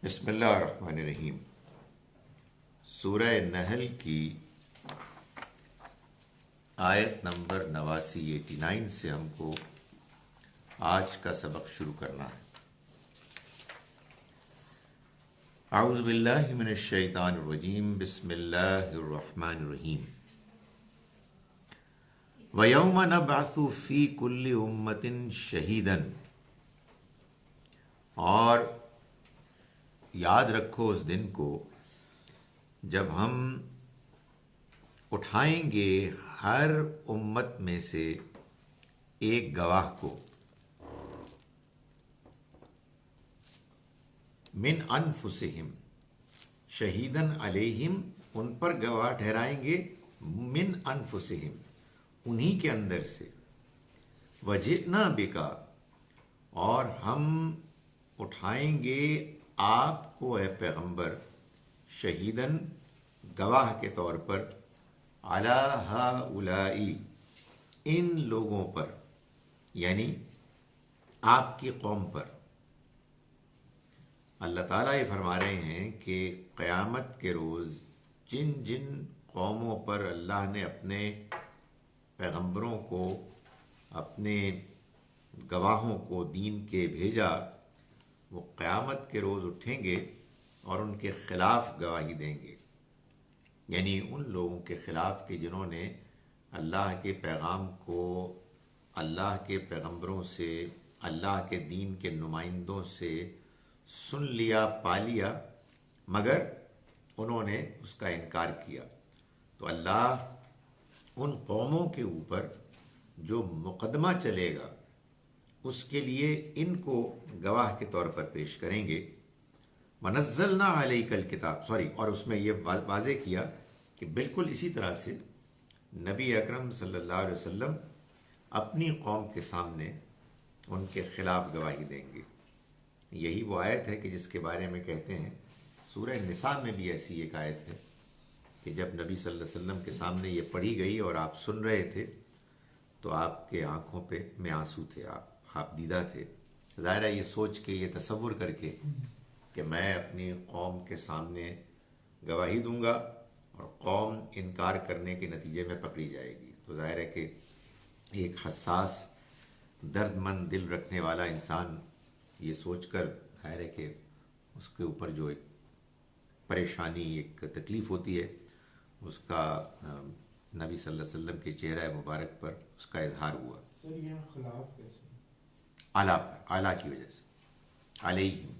بسم اللہ الرحمن الرحیم۔ سورہ نحل کی آیت نمبر 89 سے ہم کو آج کا سبق شروع کرنا ہے۔ اعوذ باللہ من الشیطان الرجیم، بسم اللہ الرحمن الرحیم۔ وَيَوْمَ نَبْعَثُ فِي كُلِّ أُمَّةٍ شَهِيدًا، اور یاد رکھو اس دن کو جب ہم اٹھائیں گے ہر امت میں سے ایک گواہ کو، من انفسہم شہیدن علیہم، ان پر گواہ ٹھہرائیں گے، من انفسہم انہی کے اندر سے، وجئنا بکا، اور ہم اٹھائیں گے آپ کو اے پیغمبر، شہیدن گواہ کے طور پر، علی ہؤلاء ان لوگوں پر، یعنی آپ کی قوم پر۔ اللہ تعالیٰ یہ فرما رہے ہیں کہ قیامت کے روز جن جن قوموں پر اللہ نے اپنے پیغمبروں کو، اپنے گواہوں کو دین کے بھیجا، وہ قیامت کے روز اٹھیں گے اور ان کے خلاف گواہی دیں گے، یعنی ان لوگوں کے خلاف کہ جنہوں نے اللہ کے پیغام کو اللہ کے پیغمبروں سے، اللہ کے دین کے نمائندوں سے سن لیا، پا لیا، مگر انہوں نے اس کا انکار کیا۔ تو اللہ ان قوموں کے اوپر جو مقدمہ چلے گا اس کے لیے ان کو گواہ کے طور پر پیش کریں گے۔ وَنَزَّلْنَا عَلَيْكَ الْكِتَابَ، اور اس میں یہ واضح کیا کہ بالکل اسی طرح سے نبی اکرم صلی اللہ علیہ وسلم اپنی قوم کے سامنے ان کے خلاف گواہی دیں گے۔ یہی وہ آیت ہے کہ جس کے بارے میں کہتے ہیں، سورہ نساء میں بھی ایسی ایک آیت ہے کہ جب نبی صلی اللہ علیہ وسلم کے سامنے یہ پڑھی گئی اور آپ سن رہے تھے تو آپ کے آنکھوں پہ میں آنسو تھے، آپ دیدہ تھے۔ ظاہر ہے یہ سوچ کے، یہ تصور کر کے کہ میں اپنی قوم کے سامنے گواہی دوں گا اور قوم انکار کرنے کے نتیجے میں پکڑی جائے گی، تو ظاہر ہے کہ ایک حساس درد مند دل رکھنے والا انسان یہ سوچ کر، ظاہر ہے کہ اس کے اوپر جو ایک پریشانی، ایک تکلیف ہوتی ہے، اس کا نبی صلی اللہ علیہ وسلم کے چہرہ مبارک پر اس کا اظہار ہوا۔ سر یہاں خلاف کیسے؟ اعلیٰ پر، اعلیٰ کی وجہ سے، علیہم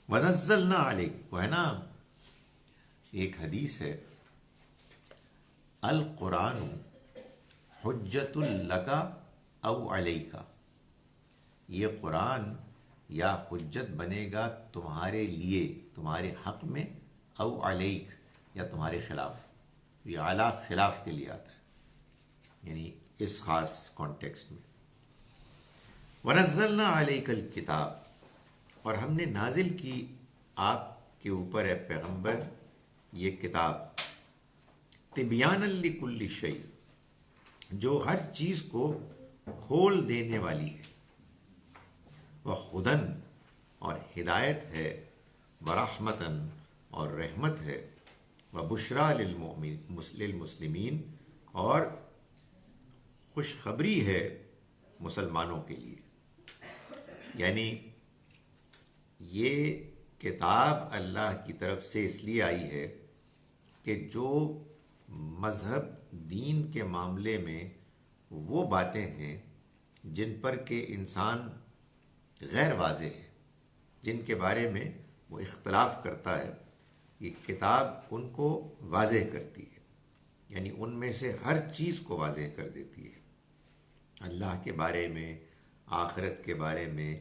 ونزلنا علیک، وہ ہے نا ایک حدیث ہے، القرآن حجت لک او علیک، یہ قرآن یا حجت بنے گا تمہارے لیے، تمہارے حق میں، او علیک یا تمہارے خلاف۔ یہ اعلیٰ خلاف کے لیے آتا ہے، یعنی اس خاص کانٹیکسٹ میں۔ وَنَزَّلْنَا عَلَيْكَ الْكِتَابَ، اور ہم نے نازل کی آپ کے اوپر اے پیغمبر یہ کتاب، تِبْيَانًا لِكُلِّ شَيْءٍ، جو ہر چیز کو کھول دینے والی ہے، وَهُدًى، اور ہدایت ہے، وَرَحْمَةً، اور رحمت ہے، وَبُشْرَى لِلْمُسْلِمِينَ، اور خوشخبری ہے مسلمانوں کے لیے۔ یعنی یہ کتاب اللہ کی طرف سے اس لیے آئی ہے کہ جو مذہب دین کے معاملے میں وہ باتیں ہیں جن پر کہ انسان غیر واضح ہے، جن کے بارے میں وہ اختلاف کرتا ہے، یہ کتاب ان کو واضح کرتی ہے، یعنی ان میں سے ہر چیز کو واضح کر دیتی ہے۔ اللہ کے بارے میں، آخرت کے بارے میں،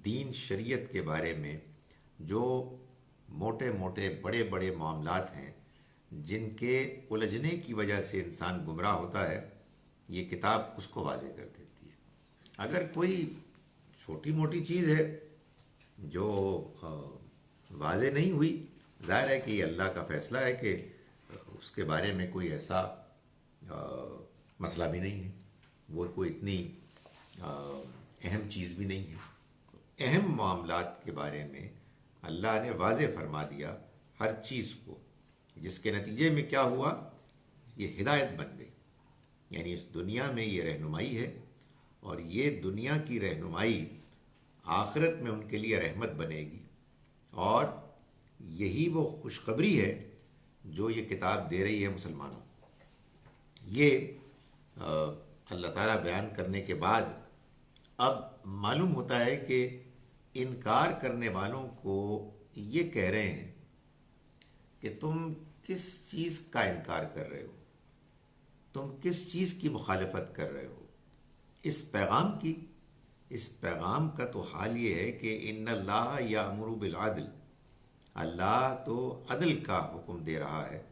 دین شریعت کے بارے میں، جو موٹے موٹے بڑے بڑے معاملات ہیں جن کے الجھنے کی وجہ سے انسان گمراہ ہوتا ہے، یہ کتاب اس کو واضح کر دیتی ہے۔ اگر کوئی چھوٹی موٹی چیز ہے جو واضح نہیں ہوئی، ظاہر ہے کہ یہ اللہ کا فیصلہ ہے کہ اس کے بارے میں کوئی ایسا مسئلہ بھی نہیں ہے، وہ کوئی اتنی اہم چیز بھی نہیں ہے۔ اہم معاملات کے بارے میں اللہ نے واضح فرما دیا ہر چیز کو، جس کے نتیجے میں کیا ہوا، یہ ہدایت بن گئی. یعنی اس دنیا میں یہ رہنمائی ہے، اور یہ دنیا کی رہنمائی آخرت میں ان کے لیے رحمت بنے گی. اور یہی وہ خوشخبری ہے جو یہ کتاب دے رہی ہے مسلمانوں کو. یہ اللہ تعالیٰ بیان کرنے کے بعد اب معلوم ہوتا ہے کہ انکار کرنے والوں کو یہ کہہ رہے ہیں کہ تم کس چیز کا انکار کر رہے ہو، تم کس چیز کی مخالفت کر رہے ہو، اس پیغام کی. اس پیغام کا تو حال یہ ہے کہ ان اللہ یامر بالعدل، اللہ تو عدل کا حکم دے رہا ہے،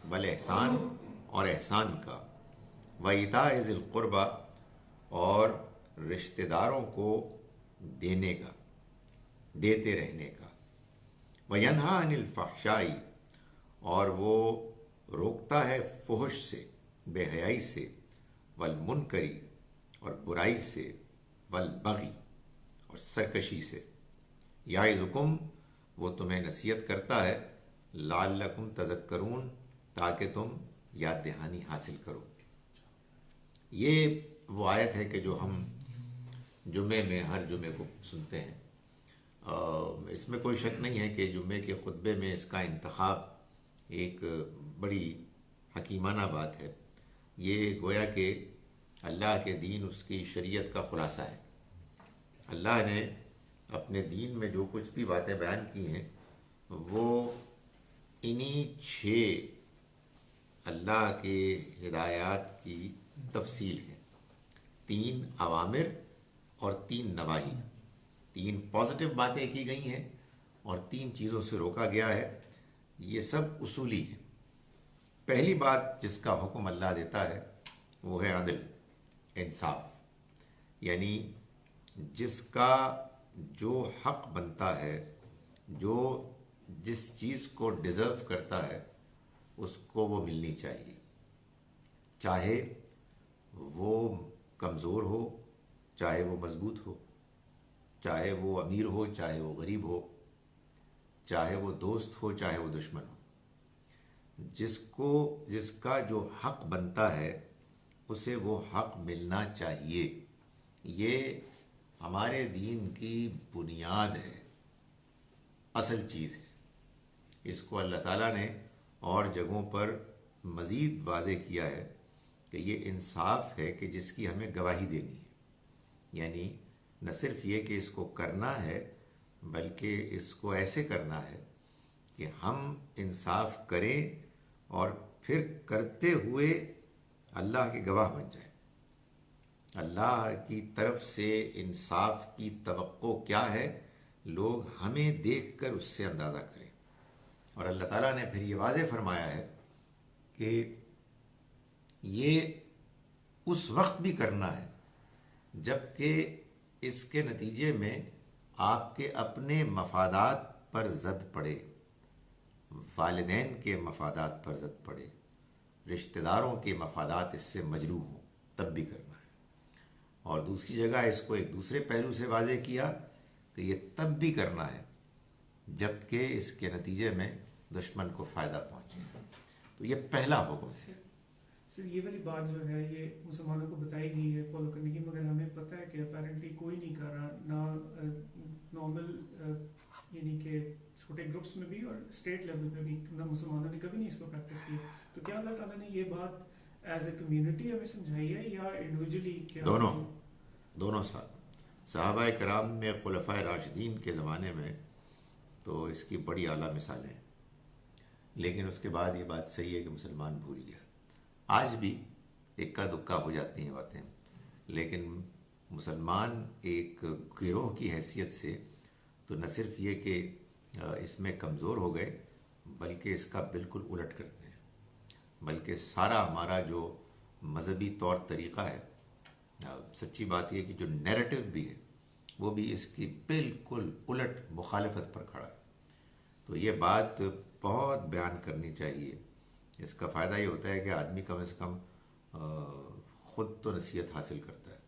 بل احسان اور احسان کا، وایتاء ذی القربی اور رشتہ داروں کو دینے کا، دیتے رہنے کا، وینہا عن الفحشاء اور وہ روکتا ہے فحش سے، بے حیائی سے، والمنکری اور برائی سے، والبغی اور سرکشی سے، یعظکم وہ تمہیں نصیحت کرتا ہے، لعلکم تذکرون تاکہ تم یاد دہانی حاصل کرو. یہ وہ آیت ہے کہ جو ہم جمعے میں ہر جمعے کو سنتے ہیں. اس میں کوئی شک نہیں ہے کہ جمعے کے خطبے میں اس کا انتخاب ایک بڑی حکیمانہ بات ہے. یہ گویا کہ اللہ کے دین، اس کی شریعت کا خلاصہ ہے. اللہ نے اپنے دین میں جو کچھ بھی باتیں بیان کی ہیں وہ انہی 6 اللہ کے ہدایات کی تفصیل ہے. 3 اوامر اور 3 نواہی، 3 پازیٹیو باتیں کی گئی ہیں اور 3 چیزوں سے روکا گیا ہے. یہ سب اصولی ہیں. پہلی بات جس کا حکم اللہ دیتا ہے وہ ہے عدل، انصاف. یعنی جس کا جو حق بنتا ہے، جو جس چیز کو ڈیزرو کرتا ہے، اس کو وہ ملنی چاہیے، چاہے وہ کمزور ہو، چاہے وہ مضبوط ہو، چاہے وہ امیر ہو، چاہے وہ غریب ہو، چاہے وہ دوست ہو، چاہے وہ دشمن ہو. جس کا جو حق بنتا ہے اسے وہ حق ملنا چاہیے. یہ ہمارے دین کی بنیاد ہے، اصل چیز ہے. اس کو اللہ تعالیٰ نے اور جگہوں پر مزید واضح کیا ہے کہ یہ انصاف ہے کہ جس کی ہمیں گواہی دینی ہے. یعنی نہ صرف یہ کہ اس کو کرنا ہے، بلکہ اس کو ایسے کرنا ہے کہ ہم انصاف کریں اور پھر کرتے ہوئے اللہ کے گواہ بن جائیں. اللہ کی طرف سے انصاف کی توقع کیا ہے، لوگ ہمیں دیکھ کر اس سے اندازہ کریں. اور اللہ تعالیٰ نے پھر یہ واضح فرمایا ہے کہ یہ اس وقت بھی کرنا ہے جب کہ اس کے نتیجے میں آپ کے اپنے مفادات پر زد پڑے، والدین کے مفادات پر زد پڑے، رشتہ داروں کے مفادات اس سے مجروح ہوں، تب بھی کرنا ہے. اور دوسری جگہ اس کو ایک دوسرے پہلو سے واضح کیا کہ یہ تب بھی کرنا ہے جب کہ اس کے نتیجے میں دشمن کو فائدہ پہنچے. تو یہ پہلا حکم ہے. سر یہ والی بات جو ہے یہ مسلمانوں کو بتائی گئی ہے فالو کرنے کی، مگر ہمیں پتہ ہے کہ اپیرنٹلی کوئی نہیں کر رہا، نہ نارمل یعنی کہ چھوٹے گروپس میں بھی اور اسٹیٹ لیول پہ بھی نہ مسلمانوں نے کبھی نہیں اس کو پریکٹس کی. تو کیا اللہ تعالیٰ نے یہ بات ایز اے کمیونٹی ہمیں سمجھائی ہے یا انڈیویجولی؟ کیا دونوں ساتھ. صحابہ کرام میں، خلفائے راشدین کے زمانے میں تو اس کی بڑی اعلیٰ مثالیں ہیں، لیکن اس کے بعد یہ بات صحیح ہے کہ مسلمان بھول گیا. آج بھی اکا دکا ہو جاتی ہیں باتیں، لیکن مسلمان ایک گروہ کی حیثیت سے تو نہ صرف یہ کہ اس میں کمزور ہو گئے، بلکہ اس کا بالکل الٹ کرتے ہیں. بلکہ سارا ہمارا جو مذہبی طور طریقہ ہے، سچی بات یہ کہ جو نیریٹو بھی ہے وہ بھی اس کی بالکل الٹ مخالفت پر کھڑا ہے. تو یہ بات بہت بیان کرنی چاہیے. اس کا فائدہ یہ ہوتا ہے کہ آدمی کم از کم خود تو نصیحت حاصل کرتا ہے،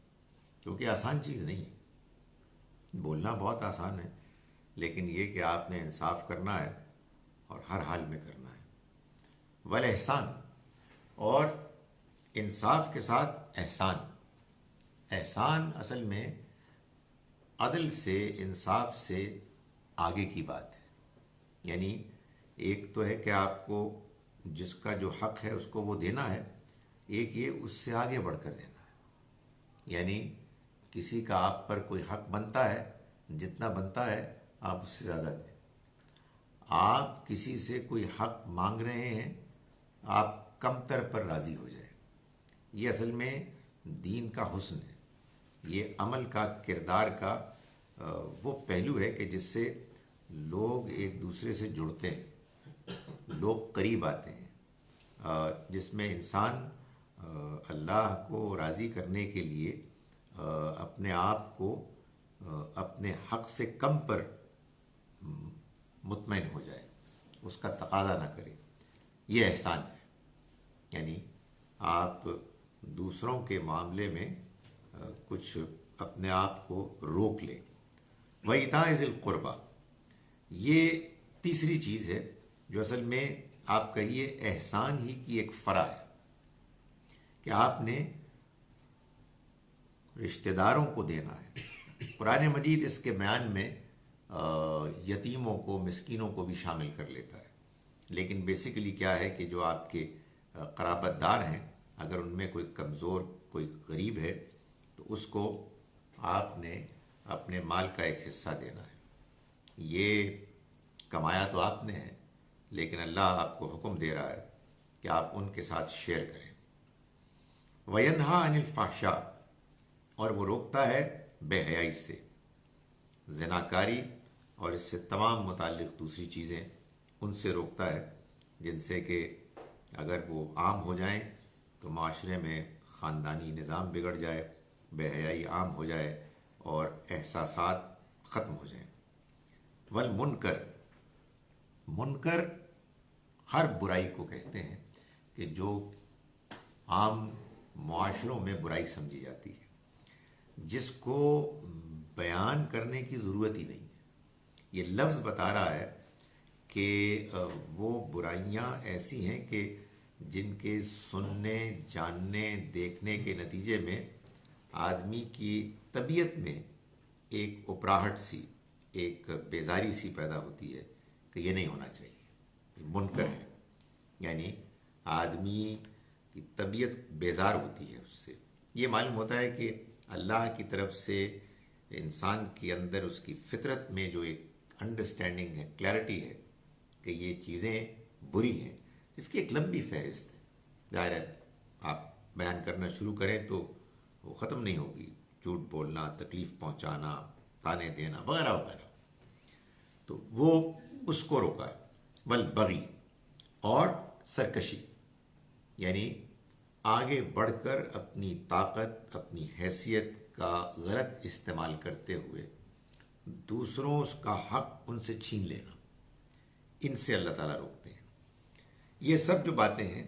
کیونکہ آسان چیز نہیں ہے. بولنا بہت آسان ہے، لیکن یہ کہ آپ نے انصاف کرنا ہے اور ہر حال میں کرنا ہے۔ والاحسان، اور انصاف کے ساتھ احسان۔ احسان اصل میں عدل سے، انصاف سے آگے کی بات ہے۔ یعنی ایک تو ہے کہ آپ کو جس کا جو حق ہے اس کو وہ دینا ہے، ایک یہ اس سے آگے بڑھ کر دینا ہے۔ یعنی کسی کا آپ پر کوئی حق بنتا ہے، جتنا بنتا ہے آپ اس سے زیادہ دیں۔ آپ کسی سے کوئی حق مانگ رہے ہیں، آپ کم تر پر راضی ہو جائیں۔ یہ اصل میں دین کا حسن ہے، یہ عمل کا، کردار کا وہ پہلو ہے کہ جس سے لوگ ایک دوسرے سے جڑتے ہیں، لوگ قریب آتے ہیں، جس میں انسان اللہ کو راضی کرنے کے لیے اپنے آپ کو اپنے حق سے کم پر مطمئن ہو جائے، اس کا تقاضا نہ کرے۔ یہ احسان ہے۔ یعنی آپ دوسروں کے معاملے میں کچھ اپنے آپ کو روک لیں۔ وَإِيتَاءِ ذِي الْقُرْبَى، یہ تیسری چیز ہے جو اصل میں آپ کہیے احسان ہی کی ایک فرع ہے، کہ آپ نے رشتہ داروں کو دینا ہے۔ قرآن مجید اس کے بیان میں یتیموں کو، مسکینوں کو بھی شامل کر لیتا ہے، لیکن بیسیکلی کیا ہے کہ جو آپ کے قرابت دار ہیں، اگر ان میں کوئی کمزور، کوئی غریب ہے، تو اس کو آپ نے اپنے مال کا ایک حصہ دینا ہے۔ یہ کمایا تو آپ نے ہے، لیکن اللہ آپ کو حکم دے رہا ہے کہ آپ ان کے ساتھ شیئر کریں۔ وَيَنْهَا عَنِ الْفَحْشَاءِ، اور وہ روکتا ہے بے حیائی سے، زناکاری اور اس سے تمام متعلق دوسری چیزیں، ان سے روکتا ہے جن سے کہ اگر وہ عام ہو جائیں تو معاشرے میں خاندانی نظام بگڑ جائے، بے حیائی عام ہو جائے اور احساسات ختم ہو جائیں۔ والمنکر، منکر ہر برائی کو کہتے ہیں کہ جو عام معاشروں میں برائی سمجھی جاتی ہے، جس کو بیان کرنے کی ضرورت ہی نہیں ہے۔ یہ لفظ بتا رہا ہے کہ وہ برائیاں ایسی ہیں کہ جن کے سننے، جاننے، دیکھنے کے نتیجے میں آدمی کی طبیعت میں ایک اپراہٹ سی، ایک بیزاری سی پیدا ہوتی ہے کہ یہ نہیں ہونا چاہیے، یہ منکر ہے۔ یعنی آدمی کی طبیعت بیزار ہوتی ہے اس سے۔ یہ معلوم ہوتا ہے کہ اللہ کی طرف سے انسان کے اندر اس کی فطرت میں جو ایک انڈرسٹینڈنگ ہے، کلیئرٹی ہے کہ یہ چیزیں بری ہیں، اس کی ایک لمبی فہرست ہے۔ ظاہر ہے آپ بیان کرنا شروع کریں تو وہ ختم نہیں ہوگی، جھوٹ بولنا، تکلیف پہنچانا، تانے دینا وغیرہ وغیرہ، تو وہ اس کو روکا ہے۔ والبغی، اور سرکشی، یعنی آگے بڑھ کر اپنی طاقت، اپنی حیثیت کا غلط استعمال کرتے ہوئے دوسروں کا حق ان سے چھین لینا، ان سے اللہ تعالیٰ روکتے ہیں۔ یہ سب جو باتیں ہیں،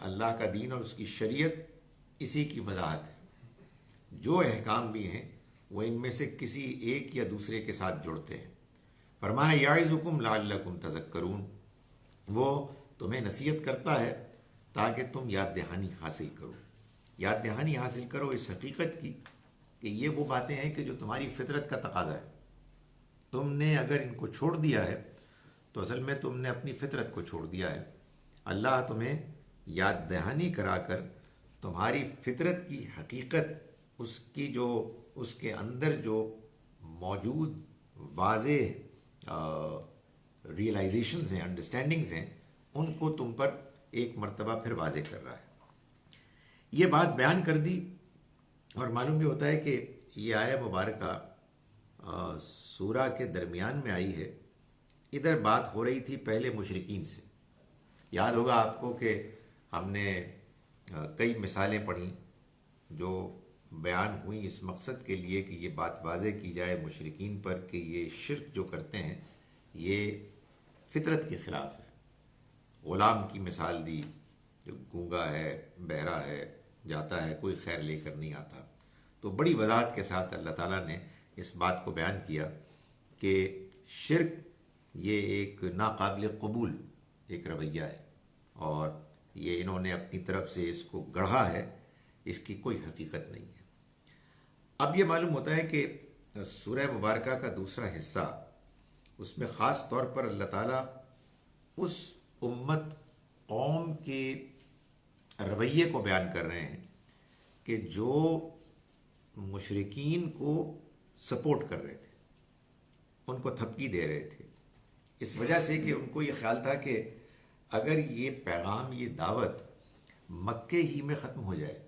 اللہ کا دین اور اس کی شریعت اسی کی وضاحت ہے۔ جو احکام بھی ہیں وہ ان میں سے کسی ایک یا دوسرے کے ساتھ جڑتے ہیں۔ فرمایا یعظکم لعلکم تذکرون، وہ تمہیں نصیحت کرتا ہے تاکہ تم یاد دہانی حاصل کرو، یاد دہانی حاصل کرو اس حقیقت کی کہ یہ وہ باتیں ہیں کہ جو تمہاری فطرت کا تقاضا ہے۔ تم نے اگر ان کو چھوڑ دیا ہے تو اصل میں تم نے اپنی فطرت کو چھوڑ دیا ہے۔ اللہ تمہیں یاد دہانی کرا کر تمہاری فطرت کی حقیقت، اس کی جو اس کے اندر جو موجود واضح ریئلائزیشنز ہیں، انڈرسٹینڈنگز ہیں، ان کو تم پر ایک مرتبہ پھر واضح کر رہا ہے۔ یہ بات بیان کر دی، اور معلوم یہ ہوتا ہے کہ یہ آیہ مبارکہ سورہ کے درمیان میں آئی ہے۔ ادھر بات ہو رہی تھی پہلے مشرکین سے۔ یاد ہوگا آپ کو کہ ہم نے کئی مثالیں پڑھیں جو بیان ہوئیں اس مقصد کے لیے کہ یہ بات واضح کی جائے مشرکین پر کہ یہ شرک جو کرتے ہیں یہ فطرت کے خلاف ہے۔ غلام کی مثال دی جو گونگا ہے، بہرا ہے، جاتا ہے، کوئی خیر لے کر نہیں آتا، تو بڑی وضاحت کے ساتھ اللہ تعالیٰ نے اس بات کو بیان کیا کہ شرک یہ ایک ناقابل قبول ایک رویہ ہے، اور یہ انہوں نے اپنی طرف سے اس کو گڑھا ہے، اس کی کوئی حقیقت نہیں ہے۔ اب یہ معلوم ہوتا ہے کہ سورہ مبارکہ کا دوسرا حصہ، اس میں خاص طور پر اللہ تعالیٰ اس امت قوم کے رویے کو بیان کر رہے ہیں کہ جو مشرکین کو سپورٹ کر رہے تھے، ان کو تھپکی دے رہے تھے، اس وجہ سے کہ ان کو یہ خیال تھا کہ اگر یہ پیغام، یہ دعوت مکے ہی میں ختم ہو جائے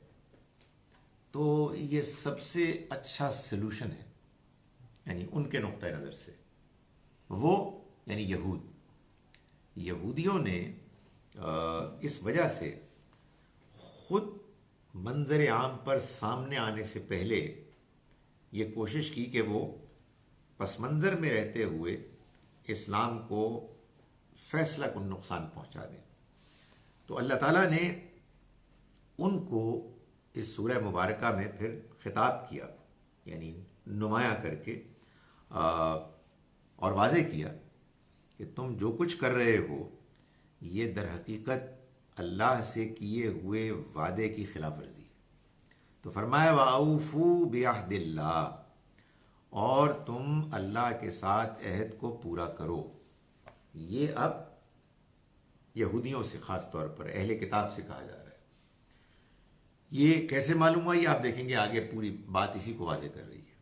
تو یہ سب سے اچھا سلوشن ہے، یعنی ان کے نقطۂ نظر سے، وہ یعنی یہودیوں نے اس وجہ سے خود منظر عام پر سامنے آنے سے پہلے یہ کوشش کی کہ وہ پس منظر میں رہتے ہوئے اسلام کو فیصلہ کن نقصان پہنچا دیں۔ تو اللہ تعالیٰ نے ان کو اس سورہ مبارکہ میں پھر خطاب کیا، یعنی نمایاں کر کے اور واضح کیا کہ تم جو کچھ کر رہے ہو یہ در حقیقت اللہ سے کیے ہوئے وعدے کی خلاف ورزی ہے۔ تو فرمایا وَأَوْفُوا بِعَهْدِ اللَّهِ، اور تم اللہ کے ساتھ عہد کو پورا کرو۔ یہ اب یہودیوں سے، خاص طور پر اہل کتاب سے کہا جا رہا ہے۔ یہ کیسے معلوم ہوا؟ یہ آپ دیکھیں گے آگے پوری بات اسی کو واضح کر رہی ہے،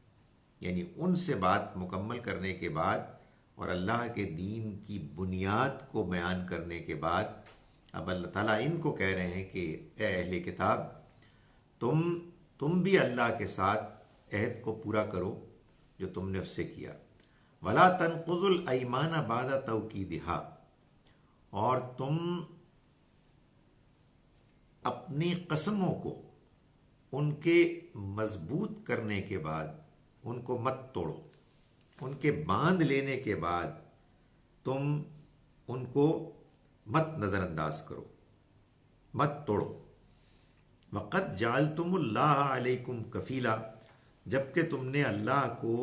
یعنی ان سے بات مکمل کرنے کے بعد اور اللہ کے دین کی بنیاد کو بیان کرنے کے بعد اب اللہ تعالیٰ ان کو کہہ رہے ہیں کہ اے اہل کتاب، تم بھی اللہ کے ساتھ عہد کو پورا کرو جو تم نے اس سے کیا۔ وَلَا تَنْقُضُوا الْأَيْمَانَ بَعْدَ تَوْكِيدِهَا، اور تم اپنی قسموں کو ان کے مضبوط کرنے کے بعد ان کو مت توڑو، ان کے باندھ لینے کے بعد تم ان کو مت نظر انداز کرو، مت توڑو۔ وَقَدْ جَعَلْتُمُ اللَّهَ عَلَيْكُمْ كَفِيلًا، جبکہ تم نے اللہ کو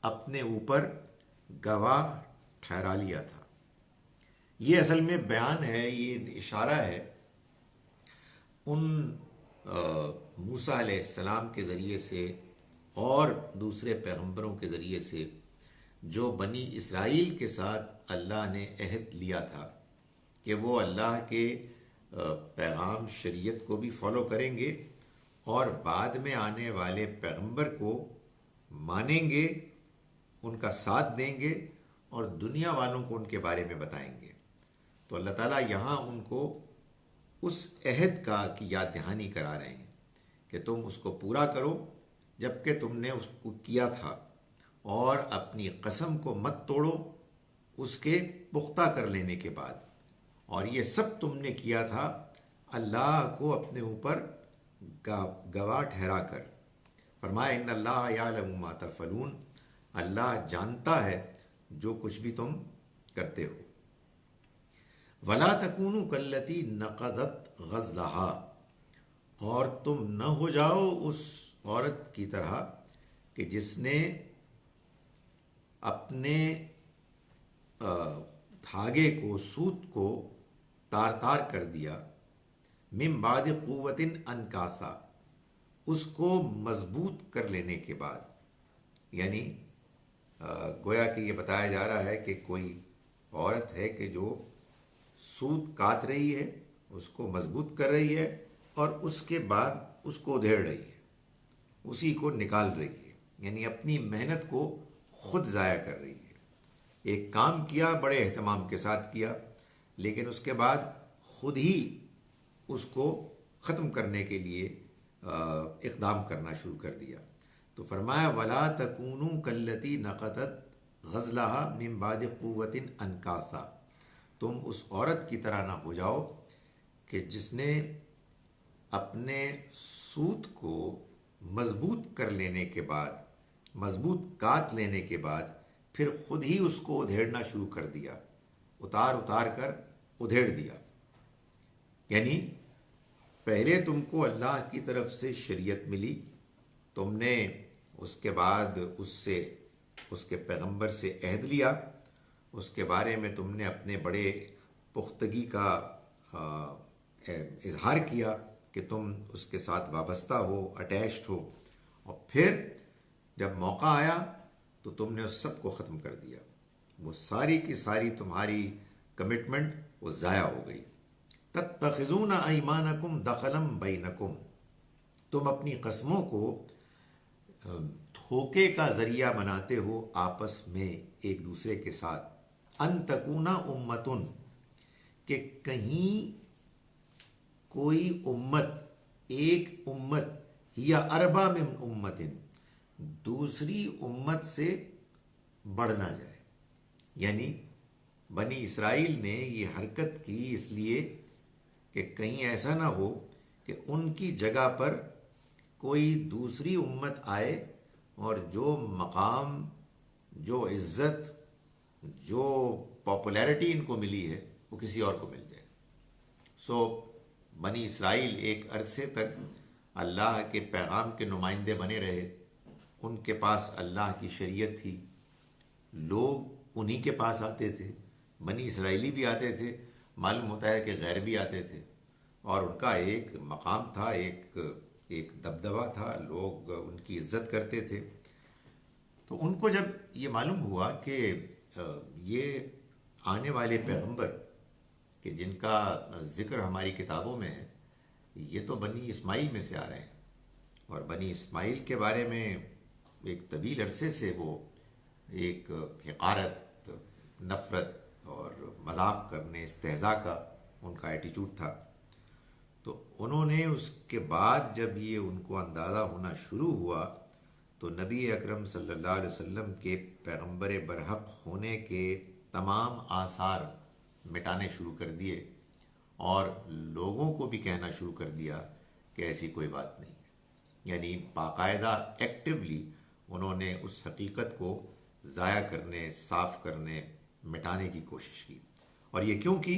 اپنے اوپر گواہ ٹھہرا لیا تھا۔ یہ اصل میں بیان ہے، یہ اشارہ ہے ان موسیٰ علیہ السلام کے ذریعے سے اور دوسرے پیغمبروں کے ذریعے سے جو بنی اسرائیل کے ساتھ اللہ نے عہد لیا تھا کہ وہ اللہ کے پیغام شریعت کو بھی فالو کریں گے اور بعد میں آنے والے پیغمبر کو مانیں گے، ان کا ساتھ دیں گے اور دنیا والوں کو ان کے بارے میں بتائیں گے۔ تو اللہ تعالیٰ یہاں ان کو اس عہد کا کی یاد دہانی کرا رہے ہیں کہ تم اس کو پورا کرو جبکہ تم نے اس کو کیا تھا، اور اپنی قسم کو مت توڑو اس کے پختہ کر لینے کے بعد، اور یہ سب تم نے کیا تھا اللہ کو اپنے اوپر گواہ ٹھہرا کر۔ فرمایا ان اللہ یعلم ما تفعلون، اللہ جانتا ہے جو کچھ بھی تم کرتے ہو۔ ولا تکونوا کاللتی نقضت غزلها، اور تم نہ ہو جاؤ اس عورت کی طرح کہ جس نے اپنے دھاگے کو، سوت کو تار تار کر دیا، من بعد قوت انکاثا، اس کو مضبوط کر لینے کے بعد، یعنی گویا کہ یہ بتایا جا رہا ہے کہ کوئی عورت ہے کہ جو سوت کاٹ رہی ہے، اس کو مضبوط کر رہی ہے اور اس کے بعد اس کو ادھیڑ رہی ہے، اسی کو نکال رہی ہے، یعنی اپنی محنت کو خود ضائع کر رہی ہے۔ ایک کام کیا، بڑے اہتمام کے ساتھ کیا، لیکن اس کے بعد خود ہی اس کو ختم کرنے کے لیے اقدام کرنا شروع کر دیا۔ تو فرمایا وَلَا تَكُونُوا كَالَّتِي نَقَضَتْ غَزْلَهَا مِن بَعْدِ قُوَّةٍ أَنْكَاثًا، تم اس عورت کی طرح نہ ہو جاؤ کہ جس نے اپنے سوت کو مضبوط کر لینے کے بعد، مضبوط کاٹ لینے کے بعد پھر خود ہی اس کو ادھیڑنا شروع کر دیا، اتار اتار کر ادھیڑ دیا۔ یعنی پہلے تم کو اللہ کی طرف سے شریعت ملی، تم نے اس کے بعد اس کے پیغمبر سے عہد لیا، اس کے بارے میں تم نے اپنے بڑے پختگی کا اظہار کیا کہ تم اس کے ساتھ وابستہ ہو، اٹیچڈ ہو، اور پھر جب موقع آیا تو تم نے اس سب کو ختم کر دیا، وہ ساری کی ساری تمہاری کمٹمنٹ وہ ضائع ہو گئی۔ تتخذون ایمانکم دخلا بینکم، تم اپنی قسموں کو دھوکے کا ذریعہ بناتے ہو آپس میں ایک دوسرے کے ساتھ، ان تکونا امتن، کہ کہیں کوئی امت، ایک امت، یا اربا من امتن، دوسری امت سے بڑھ نہ جائے۔ یعنی بنی اسرائیل نے یہ حرکت کی اس لیے کہ کہیں ایسا نہ ہو کہ ان کی جگہ پر کوئی دوسری امت آئے اور جو مقام، جو عزت، جو پاپولیرٹی ان کو ملی ہے وہ کسی اور کو مل جائے۔ سو بنی اسرائیل ایک عرصے تک اللہ کے پیغام کے نمائندے بنے رہے، ان کے پاس اللہ کی شریعت تھی، لوگ انہی کے پاس آتے تھے، بنی اسرائیلی بھی آتے تھے، معلوم ہوتا ہے کہ غیر بھی آتے تھے، اور ان کا ایک مقام تھا، ایک دبدبہ تھا، لوگ ان کی عزت کرتے تھے۔ تو ان کو جب یہ معلوم ہوا کہ یہ آنے والے پیغمبر کہ جن کا ذکر ہماری کتابوں میں ہے، یہ تو بنی اسماعیل میں سے آ رہے ہیں، اور بنی اسماعیل کے بارے میں ایک طویل عرصے سے وہ ایک حقارت، نفرت اور مذاق کرنے، استہزاء کا ان کا ایٹیچیوڈ تھا۔ تو انہوں نے اس کے بعد جب یہ ان کو اندازہ ہونا شروع ہوا تو نبی اکرم صلی اللہ علیہ وسلم کے پیغمبر برحق ہونے کے تمام آثار مٹانے شروع کر دیے، اور لوگوں کو بھی کہنا شروع کر دیا کہ ایسی کوئی بات نہیں ہے۔ یعنی باقاعدہ ایکٹیولی انہوں نے اس حقیقت کو ضائع کرنے، صاف کرنے، مٹانے کی کوشش کی۔ اور یہ کیوں کی؟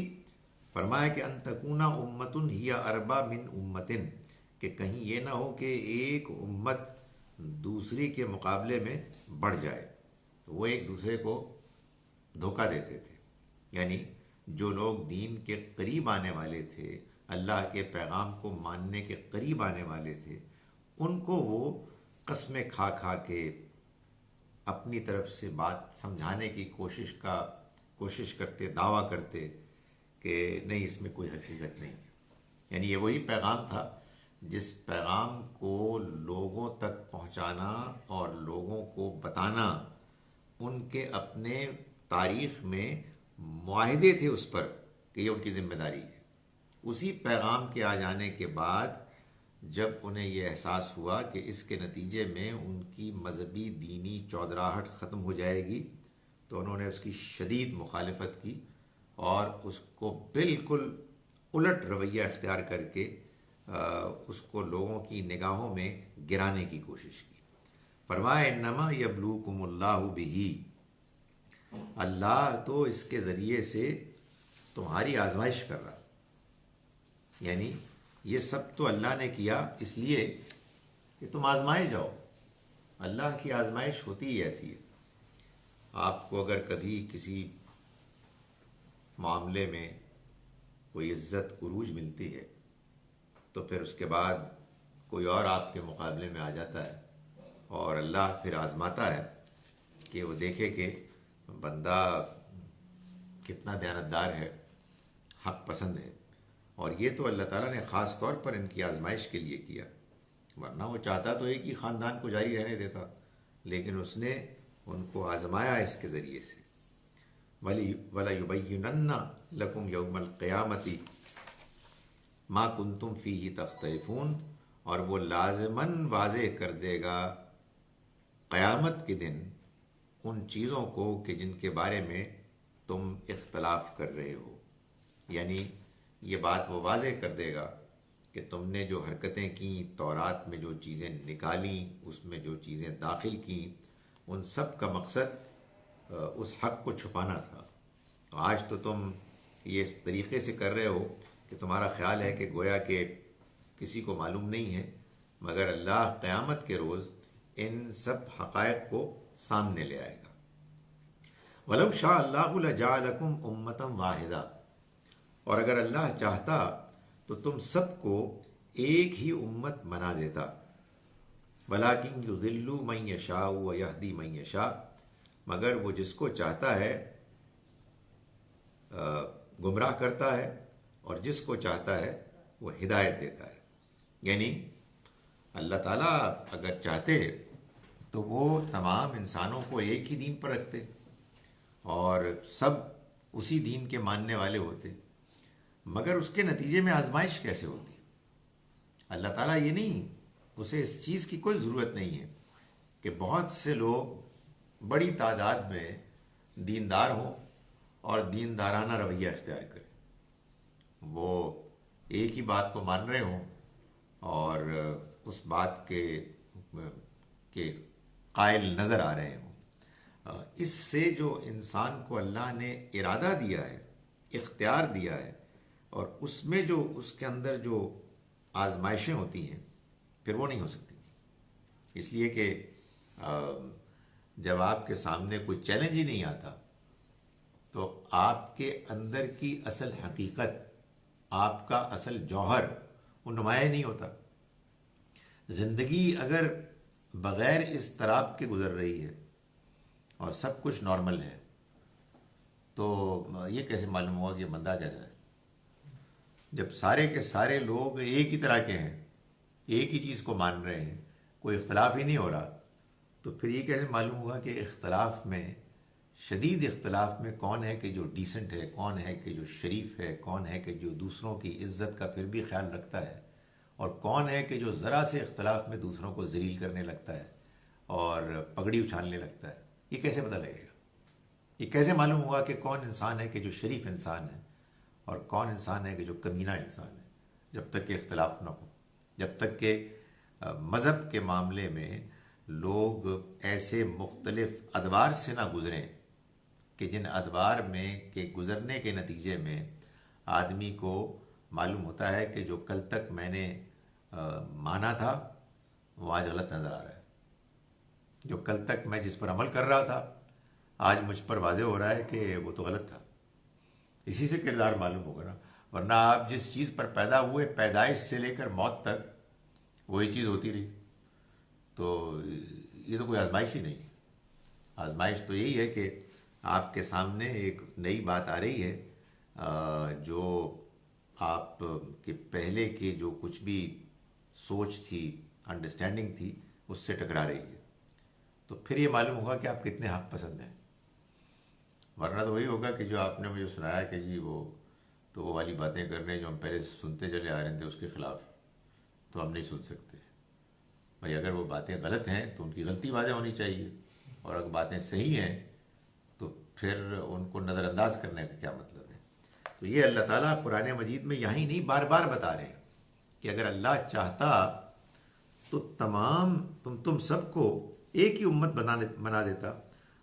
فرمایا کہ ان تکونا امتن ہی اربا من امتن، کہ کہیں یہ نہ ہو کہ ایک امت دوسری کے مقابلے میں بڑھ جائے۔ تو وہ ایک دوسرے کو دھوکہ دیتے تھے، یعنی جو لوگ دین کے قریب آنے والے تھے، اللہ کے پیغام کو ماننے کے قریب آنے والے تھے، ان کو وہ قسمیں کھا کھا کے اپنی طرف سے بات سمجھانے کی کوشش کرتے، دعویٰ کرتے کہ نہیں، اس میں کوئی حقیقت نہیں ہے۔ یعنی یہ وہی پیغام تھا جس پیغام کو لوگوں تک پہنچانا اور لوگوں کو بتانا ان کے اپنے تاریخ میں معاہدے تھے اس پر کہ یہ ان کی ذمہ داری ہے۔ اسی پیغام کے آ جانے کے بعد جب انہیں یہ احساس ہوا کہ اس کے نتیجے میں ان کی مذہبی دینی چودراہٹ ختم ہو جائے گی، تو انہوں نے اس کی شدید مخالفت کی اور اس کو بالکل الٹ رویہ اختیار کر کے اس کو لوگوں کی نگاہوں میں گرانے کی کوشش کی۔ فرمایا انما یبلوکم اللہ بہ، اللہ تو اس کے ذریعے سے تمہاری آزمائش کر رہا۔ یعنی یہ سب تو اللہ نے کیا اس لیے کہ تم آزمائے جاؤ۔ اللہ کی آزمائش ہوتی ہی ایسی ہے۔ آپ کو اگر کبھی کسی معاملے میں کوئی عزت عروج ملتی ہے تو پھر اس کے بعد کوئی اور آپ کے مقابلے میں آ جاتا ہے، اور اللہ پھر آزماتا ہے کہ وہ دیکھے کہ بندہ کتنا دیانتدار ہے، حق پسند ہے۔ اور یہ تو اللہ تعالیٰ نے خاص طور پر ان کی آزمائش کے لیے کیا، ورنہ وہ چاہتا تو ایک ہی خاندان کو جاری رہنے دیتا، لیکن اس نے ان کو آزمایا اس کے ذریعے سے۔ وَلَيُبَيِّنَنَّ لَكُمْ يَوْمَ الْقِيَامَةِ مَا كُنْتُمْ فِيهِ تَخْتَلِفُونَ، اور وہ لازماً واضح کر دے گا قیامت کے دن ان چیزوں کو کہ جن کے بارے میں تم اختلاف کر رہے ہو۔ یعنی یہ بات وہ واضح کر دے گا کہ تم نے جو حرکتیں کیں، تورات میں جو چیزیں نکالیں، اس میں جو چیزیں داخل کیں، ان سب کا مقصد اس حق کو چھپانا تھا۔ تو آج تو تم یہ اس طریقے سے کر رہے ہو کہ تمہارا خیال ہے کہ گویا کہ کسی کو معلوم نہیں ہے، مگر اللہ قیامت کے روز ان سب حقائق کو سامنے لے آئے گا۔ وَلَوْ شَاءَ اللَّهُ لَجَعَلَكُمْ أُمَّةً وَاحِدَةً، اور اگر اللہ چاہتا تو تم سب کو ایک ہی امت بنا دیتا۔ وَلَٰكِنْ يُضِلُّ مَن يَشَاءُ وَيَهْدِي مَن يَشَاءُ، مگر وہ جس کو چاہتا ہے گمراہ کرتا ہے، اور جس کو چاہتا ہے وہ ہدایت دیتا ہے۔ یعنی اللہ تعالیٰ اگر چاہتے تو وہ تمام انسانوں کو ایک ہی دین پر رکھتے اور سب اسی دین کے ماننے والے ہوتے، مگر اس کے نتیجے میں آزمائش کیسے ہوتی؟ اللہ تعالیٰ یہ نہیں، اسے اس چیز کی کوئی ضرورت نہیں ہے کہ بہت سے لوگ بڑی تعداد میں دیندار ہوں اور دیندارانہ رویہ اختیار کریں، وہ ایک ہی بات کو مان رہے ہوں اور اس بات کے قائل نظر آ رہے ہوں۔ اس سے جو انسان کو اللہ نے ارادہ دیا ہے، اختیار دیا ہے، اور اس میں جو اس کے اندر جو آزمائشیں ہوتی ہیں پھر وہ نہیں ہو سکتی، اس لیے کہ جب آپ کے سامنے کوئی چیلنج ہی نہیں آتا تو آپ کے اندر کی اصل حقیقت، آپ کا اصل جوہر وہ نمایاں نہیں ہوتا۔ زندگی اگر بغیر اضطراب کے گزر رہی ہے اور سب کچھ نارمل ہے تو یہ کیسے معلوم ہوا کہ یہ بندہ کیسا ہے؟ جب سارے کے سارے لوگ ایک ہی طرح کے ہیں، ایک ہی چیز کو مان رہے ہیں، کوئی اختلاف ہی نہیں ہو رہا، تو پھر یہ کیسے معلوم ہوا کہ اختلاف میں، شدید اختلاف میں، کون ہے کہ جو ڈیسنٹ ہے، کون ہے کہ جو شریف ہے، کون ہے کہ جو دوسروں کی عزت کا پھر بھی خیال رکھتا ہے، اور کون ہے کہ جو ذرا سے اختلاف میں دوسروں کو ذلیل کرنے لگتا ہے اور پگڑی اچھالنے لگتا ہے؟ یہ کیسے پتہ لگے گا؟ یہ کیسے معلوم ہوا کہ کون انسان ہے کہ جو شریف انسان ہے اور کون انسان ہے کہ جو کمینہ انسان ہے؟ جب تک کہ اختلاف نہ ہو، جب تک کہ مذہب کے معاملے میں لوگ ایسے مختلف ادوار سے نہ گزریں کہ جن ادوار میں کہ گزرنے کے نتیجے میں آدمی کو معلوم ہوتا ہے کہ جو کل تک میں نے مانا تھا وہ آج غلط نظر آ رہا ہے، جو کل تک میں جس پر عمل کر رہا تھا آج مجھ پر واضح ہو رہا ہے کہ وہ تو غلط تھا۔ اسی سے کردار معلوم ہوگا نا، ورنہ آپ جس چیز پر پیدا ہوئے، پیدائش سے لے کر موت تک وہی چیز ہوتی رہی، تو یہ تو کوئی آزمائش ہی نہیں۔ آزمائش تو یہی ہے کہ آپ کے سامنے ایک نئی بات آ رہی ہے جو آپ کے پہلے کے جو کچھ بھی سوچ تھی، انڈرسٹینڈنگ تھی، اس سے ٹکرا رہی ہے، تو پھر یہ معلوم ہوگا کہ آپ کتنے حق پسند ہیں۔ ورنہ تو وہی ہوگا کہ جو آپ نے مجھے سنایا کہ جی وہ تو وہ والی باتیں کر رہے ہیں جو ہم پہلے سنتے چلے آ رہے تھے، اس کے خلاف تو ہم نہیں سن سکتے۔ بھائی اگر وہ باتیں غلط ہیں تو ان کی غلطی واضح ہونی چاہیے، اور اگر باتیں صحیح ہیں تو پھر ان کو نظر انداز کرنے کا کیا مطلب ہے؟ تو یہ اللہ تعالیٰ قرآن مجید میں یہی نہیں بار بار بتا رہے ہیں کہ اگر اللہ چاہتا تو تم سب کو ایک ہی امت بنا دیتا،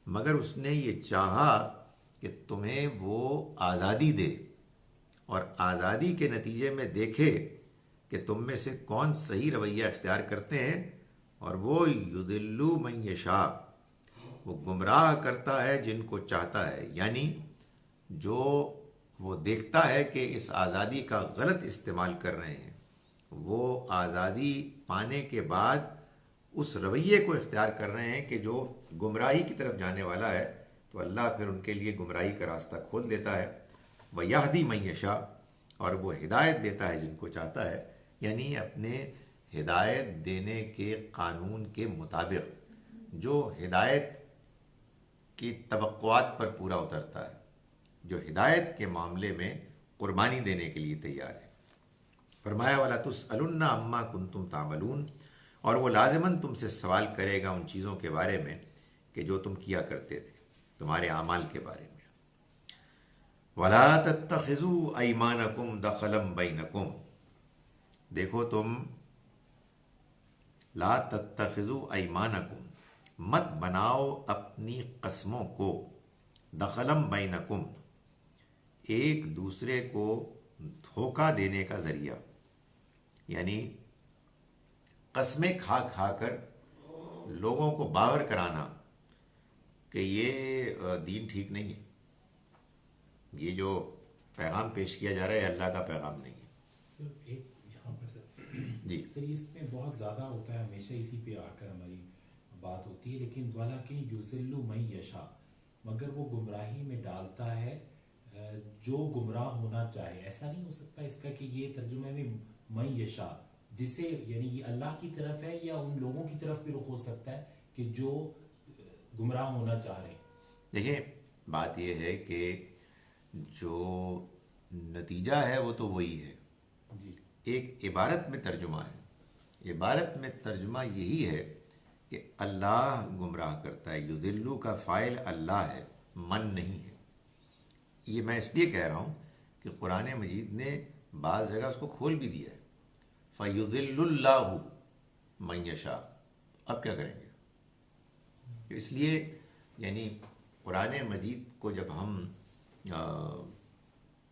مگر اس نے یہ چاہا کہ تمہیں وہ آزادی دے، اور آزادی کے نتیجے میں دیکھے کہ تم میں سے کون صحیح رویہ اختیار کرتے ہیں، اور وہ یضل من یشاء، وہ گمراہ کرتا ہے جن کو چاہتا ہے۔ یعنی جو وہ دیکھتا ہے کہ اس آزادی کا غلط استعمال کر رہے ہیں، وہ آزادی پانے کے بعد اس رویے کو اختیار کر رہے ہیں کہ جو گمراہی کی طرف جانے والا ہے، تو اللہ پھر ان کے لیے گمراہی کا راستہ کھول دیتا ہے۔ وَيَهْدِي مَن يَشَاءُ، اور وہ ہدایت دیتا ہے جن کو چاہتا ہے، یعنی اپنے ہدایت دینے کے قانون کے مطابق جو ہدایت کی توقعات پر پورا اترتا ہے، جو ہدایت کے معاملے میں قربانی دینے کے لیے تیار ہے۔ فرمایا وَلَا تُسْأَلُنَّ عَمَّا كُنْتُمْ تَعْمَلُونَ، اور وہ لازماً تم سے سوال کرے گا ان چیزوں کے بارے میں کہ جو تم کیا کرتے تھے، تمہارے اعمال کے بارے میں۔ وَلَا تَتَّخِذُوا أَيْمَانَكُمْ دَخَلًا بَيْنَكُمْ، دیکھو تم لا تتخذوا ایمانکم، مت بناؤ اپنی قسموں کو، دخلاً بینکم، ایک دوسرے کو دھوکہ دینے کا ذریعہ، یعنی قسمیں کھا کھا کر لوگوں کو باور کرانا کہ یہ دین ٹھیک نہیں ہے، یہ جو پیغام پیش کیا جا رہا ہے اللہ کا پیغام نہیں ہے۔ سر ایک یہاں پر سر جی سر اس میں بہت زیادہ ہوتا ہے، ہمیشہ اسی پہ آ کر ہماری بات ہوتی ہے، لیکن وَلَٰكِن يُضِلُّ مَن يَشَاءُ، مگر وہ گمراہی میں ڈالتا ہے جو گمراہ ہونا چاہے۔ ایسا نہیں ہو سکتا اس کا کہ یہ ترجمہ میں من یشاء جسے یعنی یہ اللہ کی طرف ہے یا ان لوگوں کی طرف بھی رخ ہو سکتا ہے کہ جو گمراہ ہونا چاہ رہے ہیں؟ دیکھیں بات یہ ہے کہ جو نتیجہ ہے وہ تو وہی ہے۔ جی ایک عبارت میں ترجمہ ہے، عبارت میں ترجمہ یہی ہے کہ اللہ گمراہ کرتا ہے، یضلو کا فاعل اللہ ہے، من نہیں ہے۔ یہ میں اس لیے کہہ رہا ہوں کہ قرآن مجید نے بعض جگہ اس کو کھول بھی دیا ہے، فَيُضِلُّ اللَّهُ مَن يَشَاءُ۔ اب کیا کریں گے؟ اس لیے یعنی قرآن مجید کو جب ہم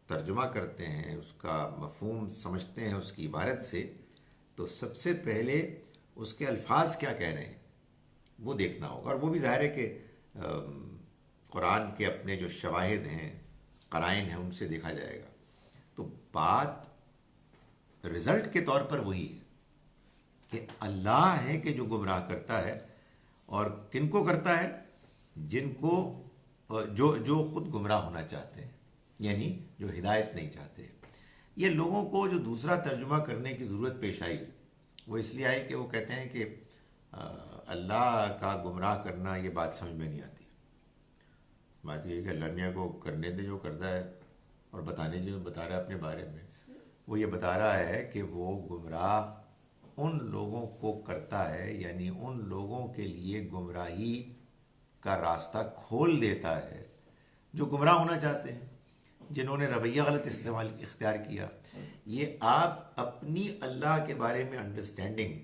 ترجمہ کرتے ہیں، اس کا مفہوم سمجھتے ہیں اس کی عبارت سے، تو سب سے پہلے اس کے الفاظ کیا کہہ رہے ہیں وہ دیکھنا ہوگا، اور وہ بھی ظاہر ہے کہ قرآن کے اپنے جو شواہد ہیں، قرائن ہیں، ان سے دیکھا جائے گا۔ تو بات رزلٹ کے طور پر وہی ہے کہ اللہ ہے کہ جو گمراہ کرتا ہے، اور کن کو کرتا ہے؟ جن کو جو خود گمراہ ہونا چاہتے ہیں، یعنی جو ہدایت نہیں چاہتے۔ یہ لوگوں کو جو دوسرا ترجمہ کرنے کی ضرورت پیش آئی، وہ اس لیے آئی کہ وہ کہتے ہیں کہ اللہ کا گمراہ کرنا یہ بات سمجھ میں نہیں آتی۔ بات یہ ہے کہ اللہ میاں کو کرنے دے جو کرتا ہے، اور بتانے جو بتا رہا ہے اپنے بارے میں، وہ یہ بتا رہا ہے کہ وہ گمراہ ان لوگوں کو کرتا ہے، یعنی ان لوگوں کے لیے گمراہی کا راستہ کھول دیتا ہے جو گمراہ ہونا چاہتے ہیں، جنہوں نے رویہ غلط اختیار کیا۔ یہ آپ اپنی اللہ کے بارے میں انڈرسٹینڈنگ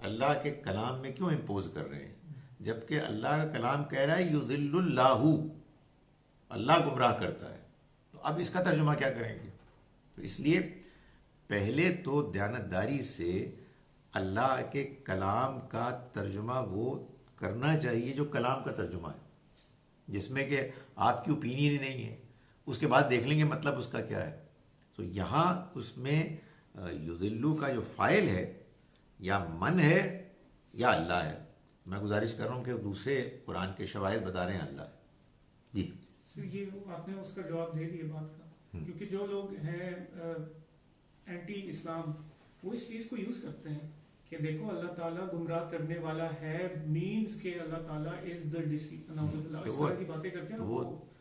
اللہ کے کلام میں کیوں امپوز کر رہے ہیں، جبکہ اللہ کا کلام کہہ رہا ہے یضل اللہ، اللہ گمراہ کرتا ہے۔ تو اب اس کا ترجمہ کیا کریں گے؟ تو اس لیے پہلے تو دیانتداری سے اللہ کے کلام کا ترجمہ وہ کرنا چاہیے جو کلام کا ترجمہ ہے، جس میں کہ آپ کی اوپینین ہی نہیں ہے، اس کے بعد دیکھ لیں گے مطلب اس کا کیا ہے۔ تو یہاں اس میں یضلو کا جو فاعل ہے یا من ہے یا اللہ ہے۔ میں گزارش کر رہا ہوں کہ دوسرے قرآن کے شواہد بتا رہے ہیں اللہ ہے۔ جی سر یہ آپ نے اس کا جواب دے دیا بات کا، کیونکہ جو لوگ ہیں اینٹی اسلام وہ اس چیز کو یوز کرتے ہیں کہ دیکھو اللہ تعالیٰ گمراہ کرنے والا ہے، مینز کہ اللہ تعالیٰ از دا ڈیسیور، اس طرح کی باتیں کرتے ہیں۔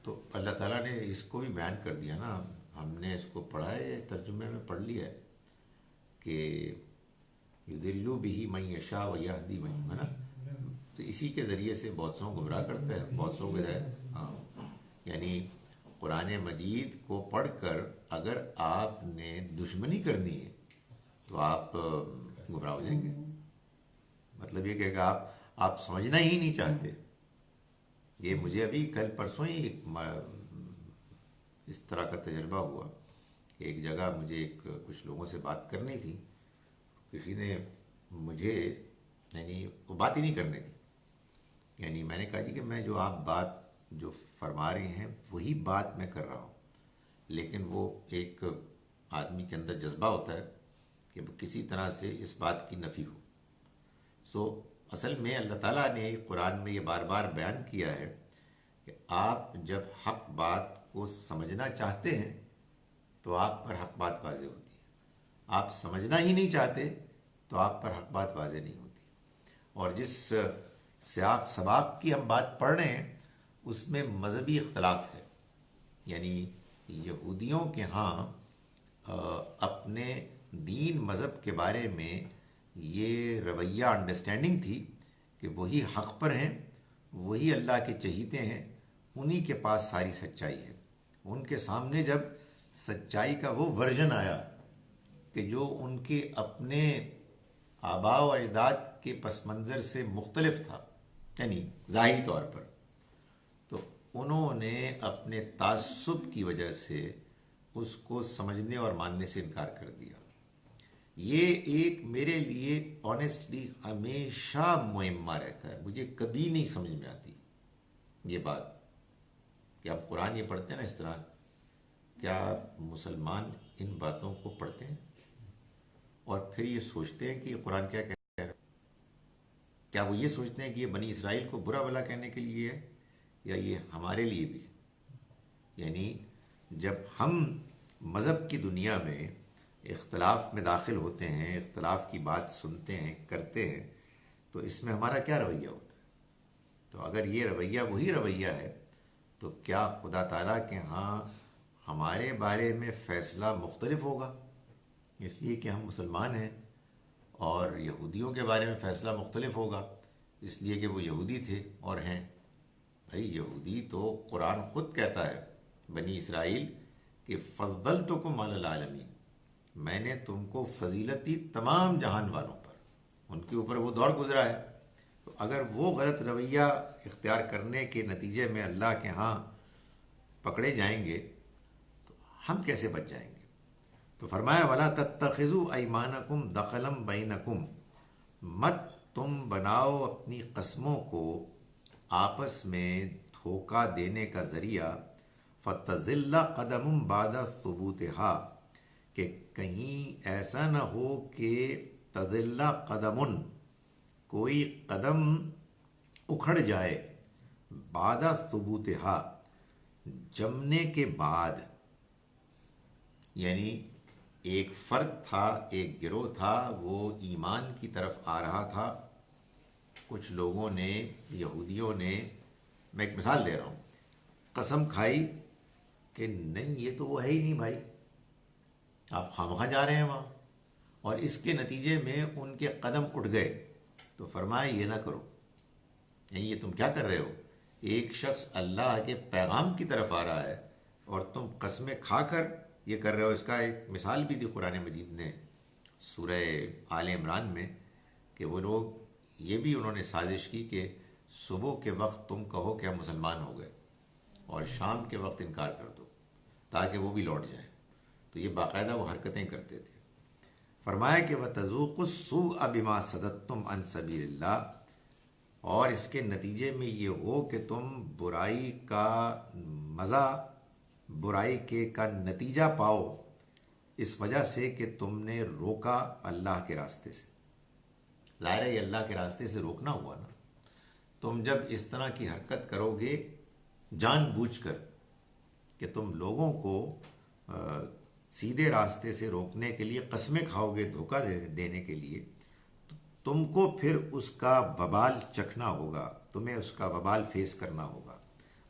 تو اللہ تعالیٰ نے اس کو بھی بیان کر دیا نا، ہم نے اس کو پڑھا ہے، ترجمے میں پڑھ لیا ہے کہ یضل بہ من یشاء و یہدی من یشاء، ہے نا؟ تو اسی کے ذریعے سے بہت سو گمراہ کرتا ہے، بہت سو کو ہاں، یعنی قرآن مجید کو پڑھ کر اگر آپ نے دشمنی کرنی ہے تو آپ گمراہ ہو جائیں گے۔ مطلب یہ کہ آپ سمجھنا ہی نہیں چاہتے۔ یہ مجھے ابھی کل پرسوں ہی اس طرح کا تجربہ ہوا کہ ایک جگہ مجھے کچھ لوگوں سے بات کرنی تھی، کسی نے مجھے یعنی وہ بات ہی نہیں کرنی تھی، یعنی میں نے کہا جی کہ میں جو آپ بات جو فرما رہے ہیں وہی بات میں کر رہا ہوں، لیکن وہ ایک آدمی کے اندر جذبہ ہوتا ہے کہ کسی طرح سے اس بات کی نفی ہو۔ سو اصل میں اللہ تعالیٰ نے قرآن میں یہ بار بار بیان کیا ہے کہ آپ جب حق بات کو سمجھنا چاہتے ہیں تو آپ پر حق بات واضح ہوتی ہے، آپ سمجھنا ہی نہیں چاہتے تو آپ پر حق بات واضح نہیں ہوتی۔ اور جس سیاق سباق کی ہم بات پڑھ رہے ہیں اس میں مذہبی اختلاف ہے، یعنی یہودیوں کے ہاں اپنے دین مذہب کے بارے میں یہ رویہ انڈرسٹینڈنگ تھی کہ وہی حق پر ہیں، وہی اللہ کے چہیتے ہیں، انہی کے پاس ساری سچائی ہے۔ ان کے سامنے جب سچائی کا وہ ورژن آیا کہ جو ان کے اپنے آباء و اجداد کے پس منظر سے مختلف تھا، یعنی ظاہری طور پر، تو انہوں نے اپنے تعصب کی وجہ سے اس کو سمجھنے اور ماننے سے انکار کر دیا۔ یہ ایک میرے لیے آنیسٹلی ہمیشہ معمہ رہتا ہے. مجھے کبھی نہیں سمجھ میں آتی یہ بات کہ آپ قرآن یہ پڑھتے ہیں نا اس طرح، کیا مسلمان ان باتوں کو پڑھتے ہیں اور پھر یہ سوچتے ہیں کہ یہ قرآن کیا کہہ رہا ہے؟ کیا وہ یہ سوچتے ہیں کہ یہ بنی اسرائیل کو برا بھلا کہنے کے لیے ہے یا یہ ہمارے لیے بھی ہے؟ یعنی جب ہم مذہب کی دنیا میں اختلاف میں داخل ہوتے ہیں، اختلاف کی بات سنتے ہیں، کرتے ہیں، تو اس میں ہمارا کیا رویہ ہوتا ہے؟ تو اگر یہ رویہ وہی رویہ ہے تو کیا خدا تعالیٰ کے ہاں ہمارے بارے میں فیصلہ مختلف ہوگا اس لیے کہ ہم مسلمان ہیں، اور یہودیوں کے بارے میں فیصلہ مختلف ہوگا اس لیے کہ وہ یہودی تھے اور ہیں؟ بھائی یہودی تو قرآن خود کہتا ہے بنی اسرائیل کہ فضلتکم علی العالمین، میں نے تم کو فضیلت دی تمام جہان والوں پر، ان کے اوپر وہ دور گزرا ہے. تو اگر وہ غلط رویہ اختیار کرنے کے نتیجے میں اللہ کے ہاں پکڑے جائیں گے تو ہم کیسے بچ جائیں گے؟ تو فرمایا وَلَا تَتَّخِذُوا أَيْمَانَكُمْ دَخَلًا بَيْنَكُمْ، مت تم بناؤ اپنی قسموں کو آپس میں دھوکہ دینے کا ذریعہ، فَتَزِلَّ قَدَمٌ بَعْدَ ثُبُوتِهَا، کہ کہیں ایسا نہ ہو کہ تزل قدم، کوئی قدم اکھڑ جائے، بعد ثبوتها، جمنے کے بعد. یعنی ایک فرد تھا، ایک گروہ تھا، وہ ایمان کی طرف آ رہا تھا. کچھ لوگوں نے، یہودیوں نے، میں ایک مثال دے رہا ہوں، قسم کھائی کہ نہیں یہ تو وہ ہے ہی نہیں بھائی، آپ خواہ جا رہے ہیں وہاں، اور اس کے نتیجے میں ان کے قدم اٹھ گئے. تو فرمایا یہ نہ کرو. یعنی یہ تم کیا کر رہے ہو؟ ایک شخص اللہ کے پیغام کی طرف آ رہا ہے اور تم قسمیں کھا کر یہ کر رہے ہو. اس کا ایک مثال بھی دی قرآن مجید نے سورہ آل عمران میں، کہ وہ لوگ یہ بھی انہوں نے سازش کی کہ صبح کے وقت تم کہو کہ ہم مسلمان ہو گئے اور شام کے وقت انکار کر دو تاکہ وہ بھی لوٹ جائیں. تو یہ باقاعدہ وہ حرکتیں کرتے تھے. فرمایا کہ وَتَذُوقُوا السُّوءَ بِمَا صَدَدتُّمْ عَنْ سَبِيلِ اللَّهِ، اور اس کے نتیجے میں یہ ہو کہ تم برائی کا مزہ، برائی کے کا نتیجہ پاؤ اس وجہ سے کہ تم نے روکا اللہ کے راستے سے. ظاہر ہے یہ اللہ کے راستے سے روکنا ہوا نا. تم جب اس طرح کی حرکت کرو گے جان بوجھ کر کہ تم لوگوں کو سیدھے راستے سے روکنے کے لیے قسمیں کھاؤ گے دھوکہ دینے کے لیے، تو تم کو پھر اس کا وبال چکھنا ہوگا، تمہیں اس کا وبال فیس کرنا ہوگا.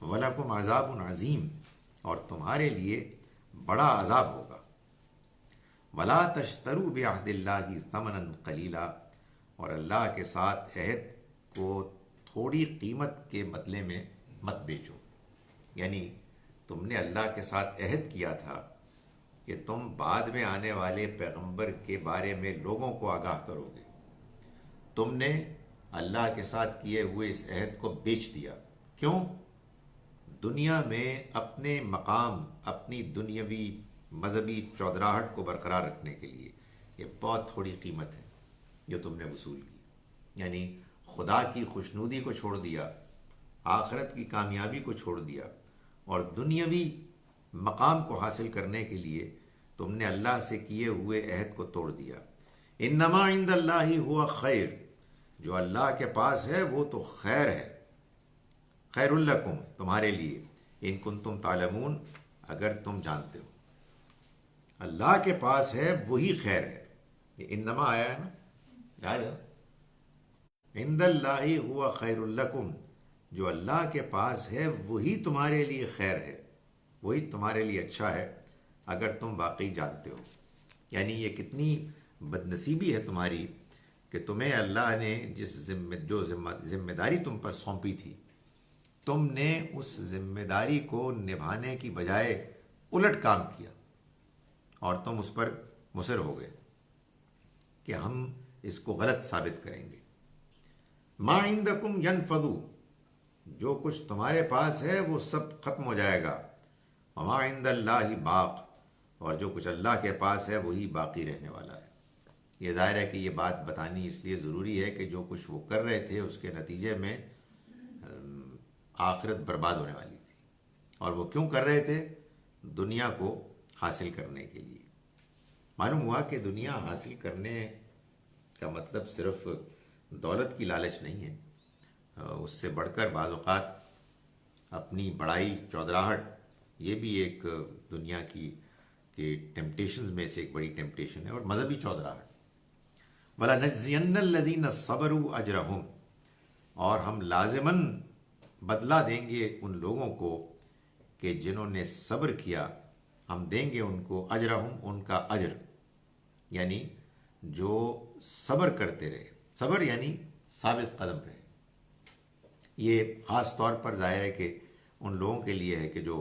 وَلَكُمْ عَذَابٌ عَظِيمٌ، اور تمہارے لیے بڑا عذاب ہوگا. وَلَا تَشْتَرُوا بِعَهْدِ اللَّهِ ثَمَنًا قَلِيلًا، اور اللہ کے ساتھ عہد کو تھوڑی قیمت کے بدلے میں مت بیچو. یعنی تم نے اللہ کے ساتھ عہد کیا تھا کہ تم بعد میں آنے والے پیغمبر کے بارے میں لوگوں کو آگاہ کرو گے، تم نے اللہ کے ساتھ کیے ہوئے اس عہد کو بیچ دیا. کیوں؟ دنیا میں اپنے مقام، اپنی دنیاوی مذہبی چودراہٹ کو برقرار رکھنے کے لیے. یہ بہت تھوڑی قیمت ہے جو تم نے وصول کی. یعنی خدا کی خوشنودی کو چھوڑ دیا، آخرت کی کامیابی کو چھوڑ دیا، اور دنیاوی مقام کو حاصل کرنے کے لیے تم نے اللہ سے کیے ہوئے عہد کو توڑ دیا. انما عند اللہ ہوا خیر، جو اللہ کے پاس ہے وہ تو خیر ہے. خیر لکم، تمہارے لیے، ان کنتم تعلمون، اگر تم جانتے ہو. اللہ کے پاس ہے وہی خیر ہے. یہ انما آیا ہے نا، یاد ہے؟ عند اللہ ہوا خیر لکم، جو اللہ کے پاس ہے وہی تمہارے لیے خیر ہے، وہی تمہارے لیے اچھا ہے اگر تم واقعی جانتے ہو. یعنی یہ کتنی بد نصیبی ہے تمہاری کہ تمہیں اللہ نے جو ذمہ داری تم پر سونپی تھی، تم نے اس ذمہ داری کو نبھانے کی بجائے الٹ کام کیا اور تم اس پر مصر ہو گئے کہ ہم اس کو غلط ثابت کریں گے. ما عندکم ینفد، جو کچھ تمہارے پاس ہے وہ سب ختم ہو جائے گا. وما عند اللہ باق، اور جو کچھ اللہ کے پاس ہے وہی باقی رہنے والا ہے. یہ ظاہر ہے کہ یہ بات بتانی اس لیے ضروری ہے کہ جو کچھ وہ کر رہے تھے اس کے نتیجے میں آخرت برباد ہونے والی تھی. اور وہ کیوں کر رہے تھے؟ دنیا کو حاصل کرنے کے لیے. معلوم ہوا کہ دنیا حاصل کرنے کا مطلب صرف دولت کی لالچ نہیں ہے، اس سے بڑھ کر بعض اوقات اپنی بڑائی، چودراہٹ، یہ بھی ایک دنیا کی ٹیمپٹیشنز میں سے ایک بڑی ٹیمپٹیشن ہے، اور مذہبی چودراہٹ. وَلَنَجْزِيَنَّ الَّذِينَ صَبَرُوا أَجْرَهُمْ، اور ہم لازماً بدلہ دیں گے ان لوگوں کو کہ جنہوں نے صبر کیا، ہم دیں گے ان کو اجرہم، ان کا اجر، یعنی جو صبر کرتے رہے. صبر یعنی ثابت قدم رہے. یہ خاص طور پر ظاہر ہے کہ ان لوگوں کے لیے ہے کہ جو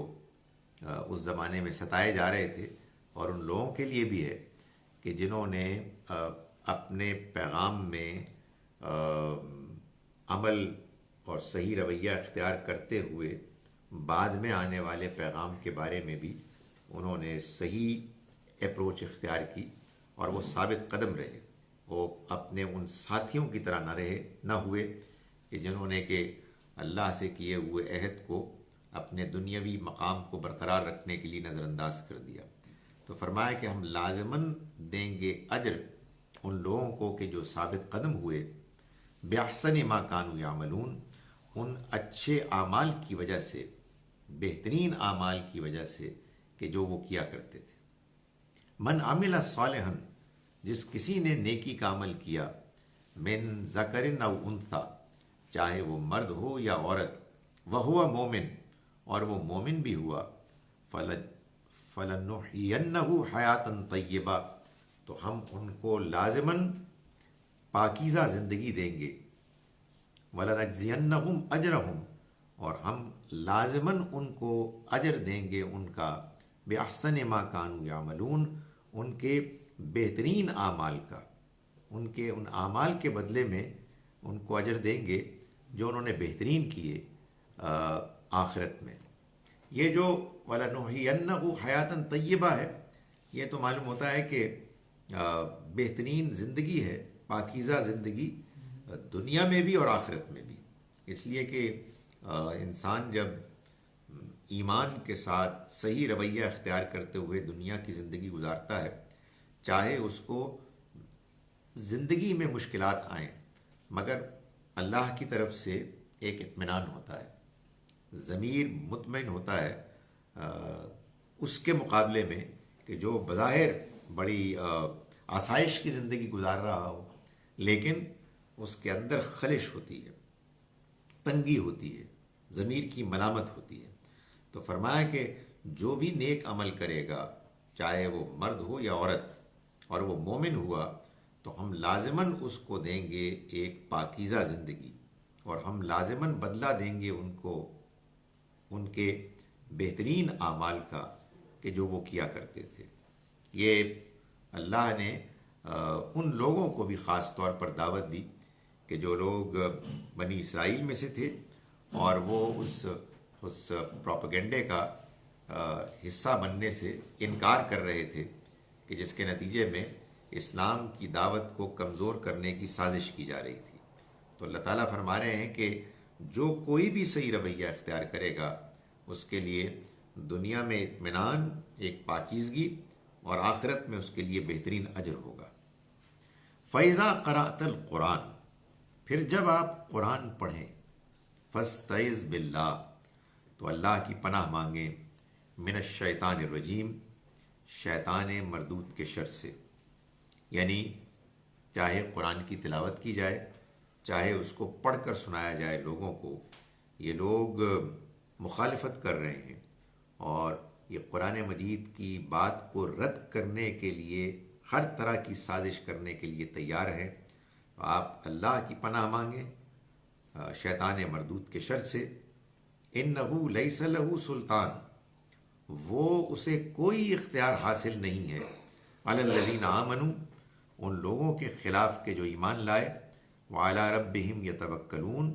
اس زمانے میں ستائے جا رہے تھے، اور ان لوگوں کے لیے بھی ہے کہ جنہوں نے اپنے پیغام میں عمل اور صحیح رویہ اختیار کرتے ہوئے بعد میں آنے والے پیغام کے بارے میں بھی انہوں نے صحیح اپروچ اختیار کی، اور وہ ثابت قدم رہے. وہ اپنے ان ساتھیوں کی طرح نہ ہوئے کہ جنہوں نے کہ اللہ سے کیے ہوئے عہد کو اپنے دنیاوی مقام کو برقرار رکھنے کے لیے نظر انداز کر دیا. تو فرمایا کہ ہم لازماً دیں گے اجر ان لوگوں کو کہ جو ثابت قدم ہوئے، بِأَحْسَنِ مَا كَانُوا يَعْمَلُونَ، ان اچھے اعمال کی وجہ سے، بہترین اعمال کی وجہ سے کہ جو وہ کیا کرتے تھے. من عمل صالحا، جس کسی نے نیکی کا عمل کیا، من ذکر او انثی، چاہے وہ مرد ہو یا عورت، وہو مومن، اور وہ مومن بھی ہوا، فلنحینہ حیاتا طیبہ، تو ہم ان کو لازماً پاکیزہ زندگی دیں گے. وَلَنَجْزِيَنَّهُمْ أَجْرَهُمْ، اور ہم لازماً ان کو اجر دیں گے ان کا، بِأَحْسَنِ مَا كَانُوا يَعْمَلُونَ، ان کے بہترین اعمال کا، ان کے ان اعمال کے بدلے میں ان کو اجر دیں گے جو انہوں نے بہترین کیے آخرت میں. یہ جو وَلَنُحْيِيَنَّهُ حَيَاتًا طَيِّبَةً ہے، یہ تو معلوم ہوتا ہے کہ بہترین زندگی ہے، پاکیزہ زندگی، دنیا میں بھی اور آخرت میں بھی. اس لیے کہ انسان جب ایمان کے ساتھ صحیح رویہ اختیار کرتے ہوئے دنیا کی زندگی گزارتا ہے، چاہے اس کو زندگی میں مشکلات آئیں، مگر اللہ کی طرف سے ایک اطمینان ہوتا ہے، ضمیر مطمئن ہوتا ہے اس کے مقابلے میں کہ جو بظاہر بڑی آسائش کی زندگی گزار رہا ہو، لیکن اس کے اندر خلش ہوتی ہے، تنگی ہوتی ہے، ضمیر کی ملامت ہوتی ہے. تو فرمایا کہ جو بھی نیک عمل کرے گا، چاہے وہ مرد ہو یا عورت، اور وہ مومن ہوا، تو ہم لازماً اس کو دیں گے ایک پاکیزہ زندگی، اور ہم لازماً بدلہ دیں گے ان کو ان کے بہترین اعمال کا کہ جو وہ کیا کرتے تھے. یہ اللہ نے ان لوگوں کو بھی خاص طور پر دعوت دی کہ جو لوگ بنی اسرائیل میں سے تھے، اور وہ اس پروپیگنڈے کا حصہ بننے سے انکار کر رہے تھے کہ جس کے نتیجے میں اسلام کی دعوت کو کمزور کرنے کی سازش کی جا رہی تھی. تو اللہ تعالیٰ فرما رہے ہیں کہ جو کوئی بھی صحیح رویہ اختیار کرے گا، اس کے لیے دنیا میں اطمینان، ایک پاکیزگی، اور آخرت میں اس کے لیے بہترین اجر ہوگا. فَإِذَا قَرَأْتَ الْقُرْآنَ، پھر جب آپ قرآن پڑھیں، فَاسْتَعِذْ بِاللَّهِ، تو اللہ کی پناہ مانگیں، من الشیطان الرجیم، شیطان مردود کے شر سے. یعنی چاہے قرآن کی تلاوت کی جائے، چاہے اس کو پڑھ کر سنایا جائے لوگوں کو، یہ لوگ مخالفت کر رہے ہیں، اور یہ قرآن مجید کی بات کو رد کرنے کے لیے ہر طرح کی سازش کرنے کے لیے تیار ہیں. آپ اللہ کی پناہ مانگیں شیطان مردود کے شر سے. انہو لیس لہ سلطان، وہ اسے کوئی اختیار حاصل نہیں ہے، علی الذین آمنوا، ان لوگوں کے خلاف کہ جو ایمان لائے، وعلی ربہم یتوکلون،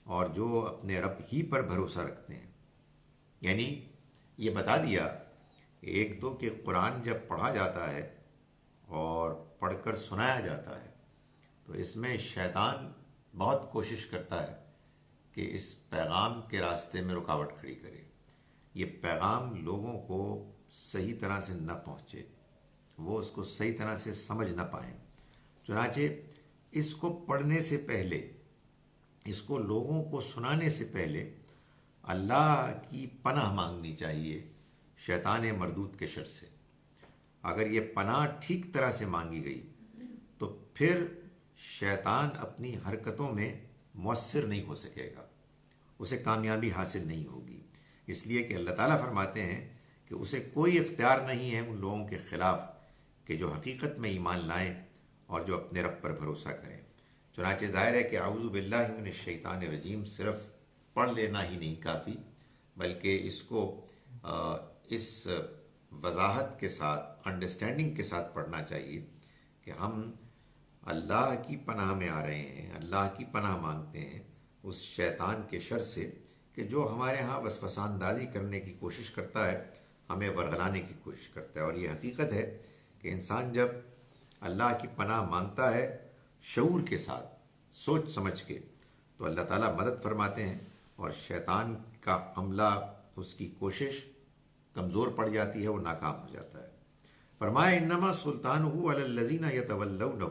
اور جو اپنے رب ہی پر بھروسہ رکھتے ہیں. یعنی یہ بتا دیا ایک تو کہ قرآن جب پڑھا جاتا ہے اور پڑھ کر سنایا جاتا ہے تو اس میں شیطان بہت کوشش کرتا ہے کہ اس پیغام کے راستے میں رکاوٹ کھڑی کرے، یہ پیغام لوگوں کو صحیح طرح سے نہ پہنچے، وہ اس کو صحیح طرح سے سمجھ نہ پائیں۔ چنانچہ اس کو پڑھنے سے پہلے، اس کو لوگوں کو سنانے سے پہلے اللہ کی پناہ مانگنی چاہیے شیطان مردود کے شر سے۔ اگر یہ پناہ ٹھیک طرح سے مانگی گئی تو پھر شیطان اپنی حرکتوں میں مؤثر نہیں ہو سکے گا، اسے کامیابی حاصل نہیں ہوگی، اس لیے کہ اللہ تعالیٰ فرماتے ہیں کہ اسے کوئی اختیار نہیں ہے ان لوگوں کے خلاف کہ جو حقیقت میں ایمان لائیں اور جو اپنے رب پر بھروسہ کریں۔ چنانچہ ظاہر ہے کہ اعوذ باللہ من الشیطان الرجیم صرف پڑھ لینا ہی نہیں کافی، بلکہ اس کو اس وضاحت کے ساتھ، انڈرسٹینڈنگ کے ساتھ پڑھنا چاہیے کہ ہم اللہ کی پناہ میں آ رہے ہیں، اللہ کی پناہ مانگتے ہیں اس شیطان کے شر سے کہ جو ہمارے ہاں وسوسہ اندازی کرنے کی کوشش کرتا ہے، ہمیں ورغلانے کی کوشش کرتا ہے۔ اور یہ حقیقت ہے کہ انسان جب اللہ کی پناہ مانگتا ہے شعور کے ساتھ، سوچ سمجھ کے، تو اللہ تعالیٰ مدد فرماتے ہیں اور شیطان کا حملہ، اس کی کوشش کمزور پڑ جاتی ہے، وہ ناکام ہو جاتا ہے۔ فرمایا انما سلطانہ علی الذین یتولونہ،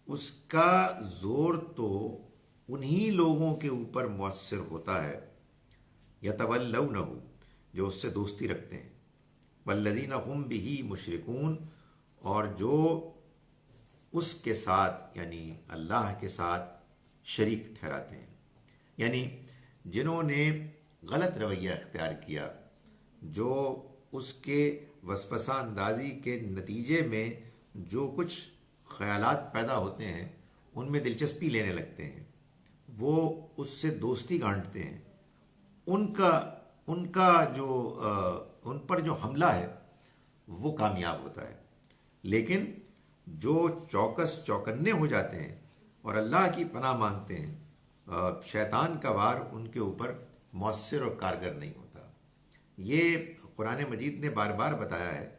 اس کا زور تو انہی لوگوں کے اوپر مؤثر ہوتا ہے یتولونہ، جو اس سے دوستی رکھتے ہیں، والذین هم بہ مشرکون، اور جو اس کے ساتھ یعنی اللہ کے ساتھ شریک ٹھہراتے ہیں، یعنی جنہوں نے غلط رویہ اختیار کیا، جو اس کے وسوسہ اندازی کے نتیجے میں جو کچھ خیالات پیدا ہوتے ہیں ان میں دلچسپی لینے لگتے ہیں، وہ اس سے دوستی گانٹتے ہیں، ان کا جو ان پر جو حملہ ہے وہ کامیاب ہوتا ہے۔ لیکن جو چوکس چوکنے ہو جاتے ہیں اور اللہ کی پناہ مانگتے ہیں، شیطان کا وار ان کے اوپر مؤثر اور کارگر نہیں ہوتا۔ یہ قرآن مجید نے بار بار بتایا ہے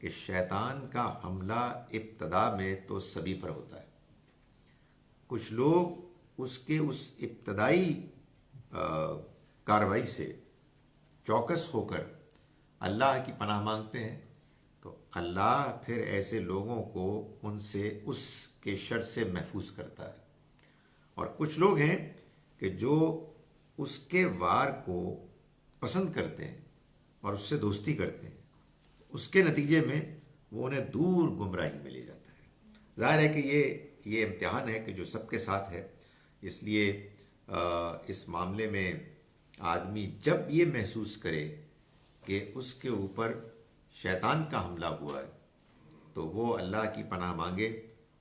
کہ شیطان کا حملہ ابتدا میں تو سبھی پر ہوتا ہے، کچھ لوگ اس کے اس ابتدائی کارروائی سے چوکس ہو کر اللہ کی پناہ مانگتے ہیں تو اللہ پھر ایسے لوگوں کو ان سے اس کے شر سے محفوظ کرتا ہے، اور کچھ لوگ ہیں کہ جو اس کے وار کو پسند کرتے ہیں اور اس سے دوستی کرتے ہیں، اس کے نتیجے میں وہ انہیں دور گمراہی میں لے جاتا ہے۔ ظاہر ہے کہ یہ امتحان ہے کہ جو سب کے ساتھ ہے، اس لیے اس معاملے میں آدمی جب یہ محسوس کرے کہ اس کے اوپر شیطان کا حملہ ہوا ہے تو وہ اللہ کی پناہ مانگے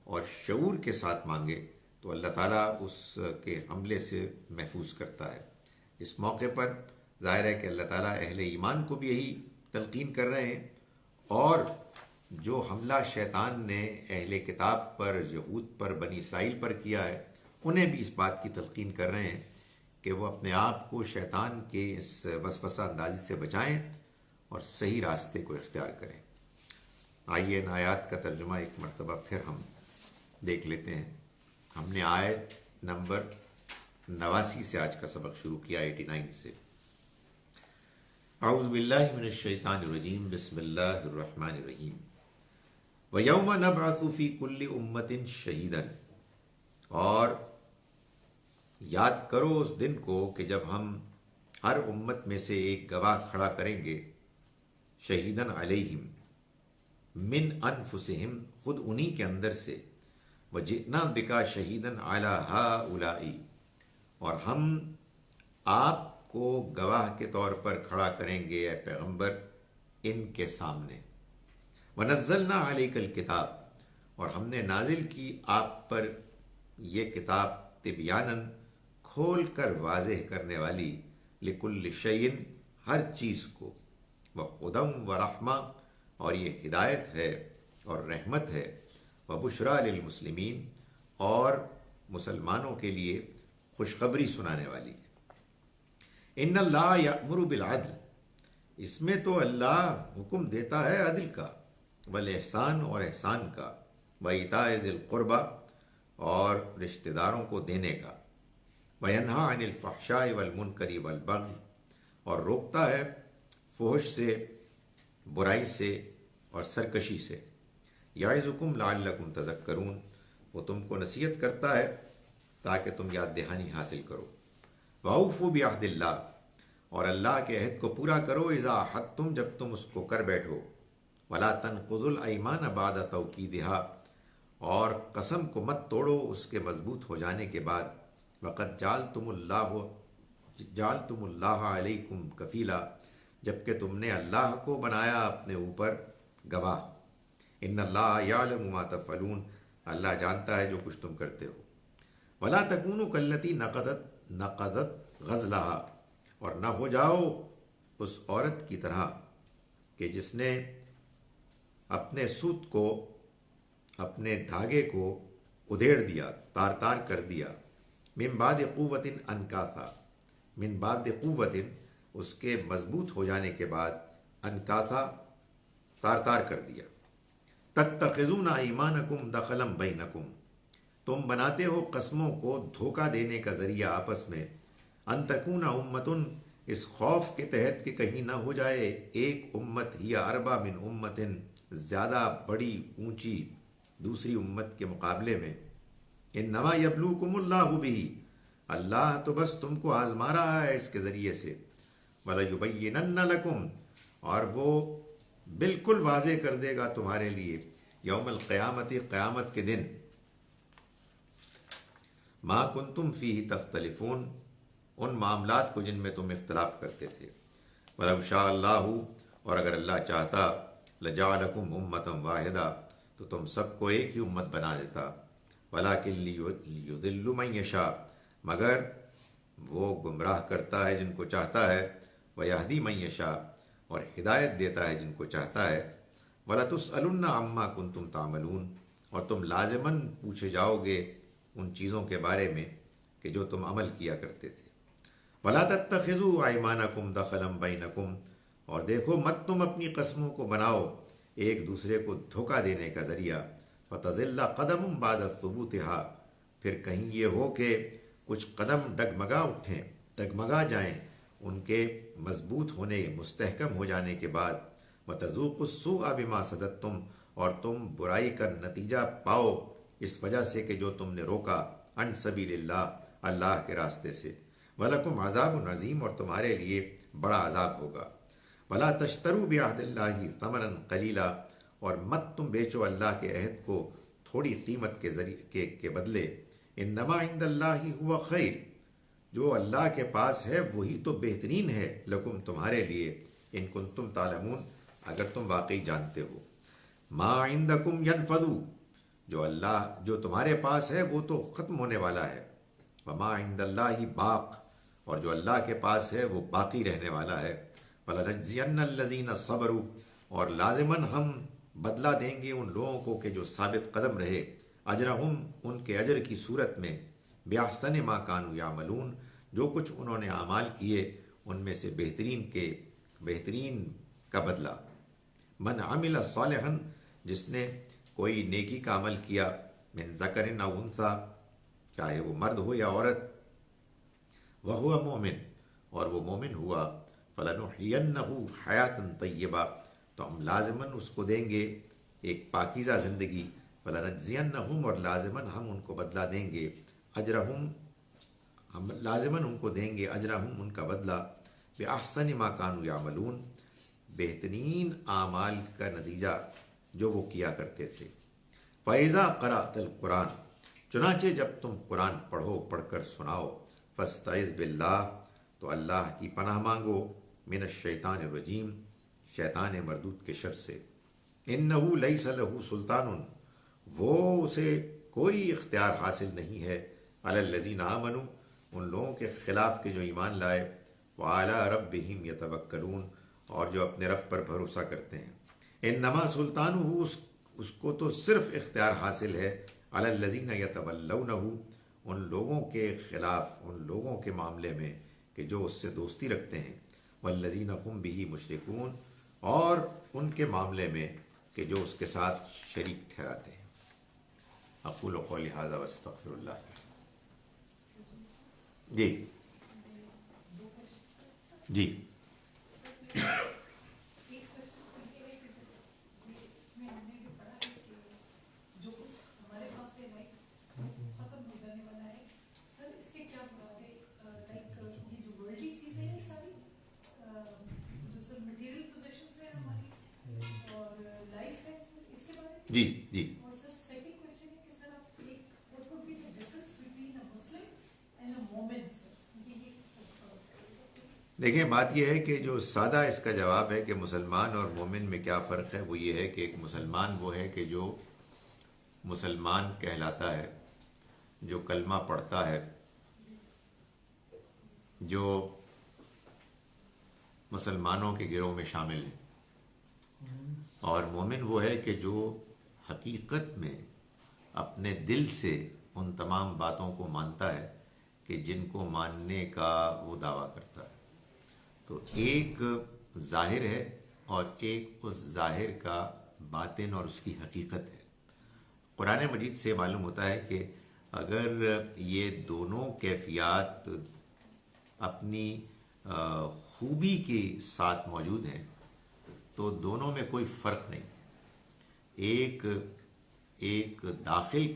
اور شعور کے ساتھ مانگے، تو اللہ تعالیٰ اس کے حملے سے محفوظ کرتا ہے۔ اس موقع پر ظاہر ہے کہ اللہ تعالیٰ اہل ایمان کو بھی یہی تلقین کر رہے ہیں، اور جو حملہ شیطان نے اہل کتاب پر، یہود پر، بنی اسرائیل پر کیا ہے، انہیں بھی اس بات کی تلقین کر رہے ہیں کہ وہ اپنے آپ کو شیطان کے اس وسوسہ اندازی سے بچائیں اور صحیح راستے کو اختیار کریں۔ آئیے ان آیات کا ترجمہ ایک مرتبہ پھر ہم دیکھ لیتے ہیں۔ ہم نے آیت نمبر 89 سے آج کا سبق شروع کیا، 89 سے۔ اعوذ باللہ من الشیطان الرجیم، بسم اللہ الرحمن الرحیم۔ وَيَوْمَ نَبْعَثُ فِي كُلِّ أُمَّةٍ شَهِيدًا، اور یاد کرو اس دن کو کہ جب ہم ہر امت میں سے ایک گواہ کھڑا کریں گے، شہیدن علیہم من انفسہم، خود انہی کے اندر سے، وجئنا بکا شہیدن علی ہؤلاء، اور ہم آپ کو گواہ کے طور پر کھڑا کریں گے اے پیغمبر ان کے سامنے۔ ونزلنا علیک الکتاب، اور ہم نے نازل کی آپ پر یہ کتاب، تبیاناً کھول کر واضح کرنے والی، لکل شیء ہر چیز کو، وہدی ورحمہ، اور یہ ہدایت ہے اور رحمت ہے، وبشریٰ للمسلمین، اور مسلمانوں کے لیے خوشخبری سنانے والی ہے۔ ان اللہ یأمر بالعدل، اس میں تو اللہ حکم دیتا ہے عدل کا، والاحسان اور احسان کا، وایتاء ذی القربہ اور رشتہ داروں کو دینے کا، وینہا عن الفحشاء والمنکر والبغی اور روکتا ہے فحش سے، برائی سے اور سرکشی سے، یعظکم لعلکم تذکرون وہ تم کو نصیحت کرتا ہے تاکہ تم یاد دہانی حاصل کرو، وَأَوْفُوا بِعَهْدِ اللَّهِ اور اللہ کے عہد کو پورا کرو، اذا عَحَدتُّم جب تم اس کو کر بیٹھو، وَلَا تَنقُضُوا الْأَيْمَانَ بَعْدَ تَوْکِیدِهَا اور قسم کو مت توڑو اس کے مضبوط ہو جانے کے بعد، وَقَدْ جَعَلْتُمُ اللَّهَ عَلَيْكُمْ کفیلا جبکہ تم نے اللہ کو بنایا اپنے اوپر گواہ، ان اللہ یعلم ما تفعلون اللہ جانتا ہے جو کچھ تم کرتے ہو، ولا تکونوا کالتی نقضت غزلها اور نہ ہو جاؤ اس عورت کی طرح کہ جس نے اپنے سوت کو، اپنے دھاگے کو ادھیڑ دیا، تار تار کر دیا، من بعد قوت انکاثا من بعد قوت اس کے مضبوط ہو جانے کے بعد، انکاثا تار تار کر دیا، تتخذون ایمانکم دخلا بینکم تم بناتے ہو قسموں کو دھوکہ دینے کا ذریعہ آپس میں، ان تکون امتن اس خوف کے تحت کہ کہیں نہ ہو جائے ایک امت ہی اربا من امتن زیادہ بڑی اونچی دوسری امت کے مقابلے میں، انما یبلوکم اللہ بہ اللہ تو بس تم کو آزما رہا ہے اس کے ذریعے سے، وَلَيُبَيِّنَنَّ لَكُمْ اور وہ بالکل واضح کر دے گا تمہارے لیے، یوم القیامت قیامت کے دن، ما کنتم فیہ تختلفون ان معاملات کو جن میں تم اختلاف کرتے تھے، وَلَوْ شَاءَ اللَّهُ اور اگر اللہ چاہتا، لَجَعَلَكُمْ أُمَّةً وَاحِدَةً تو تم سب کو ایک ہی امت بنا دیتا، وَلَكِنْ لِيُضِلُّ مَن يَشَاءُ مگر وہ گمراہ کرتا ہے جن کو چاہتا ہے، وَيَهْدِي مَن يَشَاءُ اور ہدایت دیتا ہے جن کو چاہتا ہے، وَلَتُسْأَلُنَّ عَمَّا كُنتُمْ تَعْمَلُونَ اور تم لازماً پوچھے جاؤ گے ان چیزوں کے بارے میں کہ جو تم عمل کیا کرتے تھے، وَلَا تَتَّخِذُوا أَيْمَانَكُمْ دَخَلًا بَيْنَكُمْ اور دیکھو مت تم اپنی قسموں کو بناؤ ایک دوسرے کو دھوکہ دینے کا ذریعہ، فَتَزِلَّ قَدَمٌ بَعْدَ ثُبُوتِهَا پھر کہیں یہ ہو کہ کچھ قدم ڈگمگا اٹھیں، ڈگمگا جائیں ان کے مضبوط ہونے، مستحکم ہو جانے کے بعد، وَتَذُوقُوا السُّوءَ بِمَا صَدَدتُّمْ اور تم برائی کا نتیجہ پاؤ اس وجہ سے کہ جو تم نے روکا، عن سبیل اللہ اللہ کے راستے سے، وَلَكُمْ عَذَابٌ عَظِيمٌ اور تمہارے لیے بڑا عذاب ہوگا، وَلَا تَشْتَرُوا بِعَهْدِ اللَّهِ ثَمَنًا قَلِيلًا اور مت تم بیچو اللہ کے عہد کو تھوڑی قیمت کے ذریعے کے بدلے، انما عند اللہ هو خیر جو اللہ کے پاس ہے وہی تو بہترین ہے، لکم تمہارے لیے، ان کنتم تعلمون اگر تم واقعی جانتے ہو، ما عندکم ینفد جو تمہارے پاس ہے وہ تو ختم ہونے والا ہے، وما عند اللہ باق اور جو اللہ کے پاس ہے وہ باقی رہنے والا ہے، وَلَنَجْزِيَنَّ الَّذِينَ صَبَرُوا اور لازماً ہم بدلہ دیں گے ان لوگوں کو کہ جو ثابت قدم رہے، اجرہم ان کے اجر کی صورت میں، بِأَحْسَنِ مَا كَانُوا يَعْمَلُونَ جو کچھ انہوں نے اعمال کیے ان میں سے بہترین کا بدلہ، من عمل صالحا جس نے کوئی نیکی کا عمل کیا، من ذکر او انثی چاہے وہ مرد ہو یا عورت، وہو مومن اور وہ مومن ہوا، فَلَنُحْيِيَنَّهُ حَيَاةً طَيِّبَةً تو ہم لازماً اس کو دیں گے ایک پاکیزہ زندگی، وَلَنَجْزِيَنَّهُمْ اور لازماً ہم ان کو بدلہ دیں گے، اجرہم ہم لازماً ان کو دیں گے اجرہم ان کا بدلہ، بِأَحْسَنِ مَا كَانُوا يَعْمَلُونَ بہترین اعمال کا نتیجہ جو وہ کیا کرتے تھے، فَإِذَا قَرَأْتَ الْقُرْآنَ چنانچہ جب تم قرآن پڑھ کر سناؤ، فَاسْتَعِذْ بِاللَّهِ تو اللہ کی پناہ مانگو، من الشیطان الرجیم شیطان مردود کے شر سے، انہ لیس لہ سلطان وہ اسے کوئی اختیار حاصل نہیں ہے، علی الذین آمنوا ان لوگوں کے خلاف کے جو ایمان لائے، وعلی ربہم یتوکلون اور جو اپنے رب پر بھروسہ کرتے ہیں، انما سلطانہ اس کو تو صرف اختیار حاصل ہے، علی الذین یتولونہ ان لوگوں کے خلاف، ان لوگوں کے معاملے میں کہ جو اس سے دوستی رکھتے ہیں، والذین هم بہ مشرکون اور ان کے معاملے میں کہ جو اس کے ساتھ شریک ٹھہراتے ہیں. اقول قولی ھذا واستغفر اللہ. جی جی جی جی دیکھیں، بات یہ ہے کہ جو سادہ اس کا جواب ہے کہ مسلمان اور مومن میں کیا فرق ہے، وہ یہ ہے کہ ایک مسلمان وہ ہے کہ جو مسلمان کہلاتا ہے، جو کلمہ پڑھتا ہے، جو مسلمانوں کے گروہ میں شامل ہے. اور مومن وہ ہے کہ جو حقیقت میں اپنے دل سے ان تمام باتوں کو مانتا ہے کہ جن کو ماننے کا وہ دعویٰ کرتا ہے. تو ایک ظاہر ہے اور ایک اس ظاہر کا باطن اور اس کی حقیقت ہے. قرآن مجید سے معلوم ہوتا ہے کہ اگر یہ دونوں کیفیات اپنی خوبی کے ساتھ موجود ہیں تو دونوں میں کوئی فرق نہیں. ایک داخل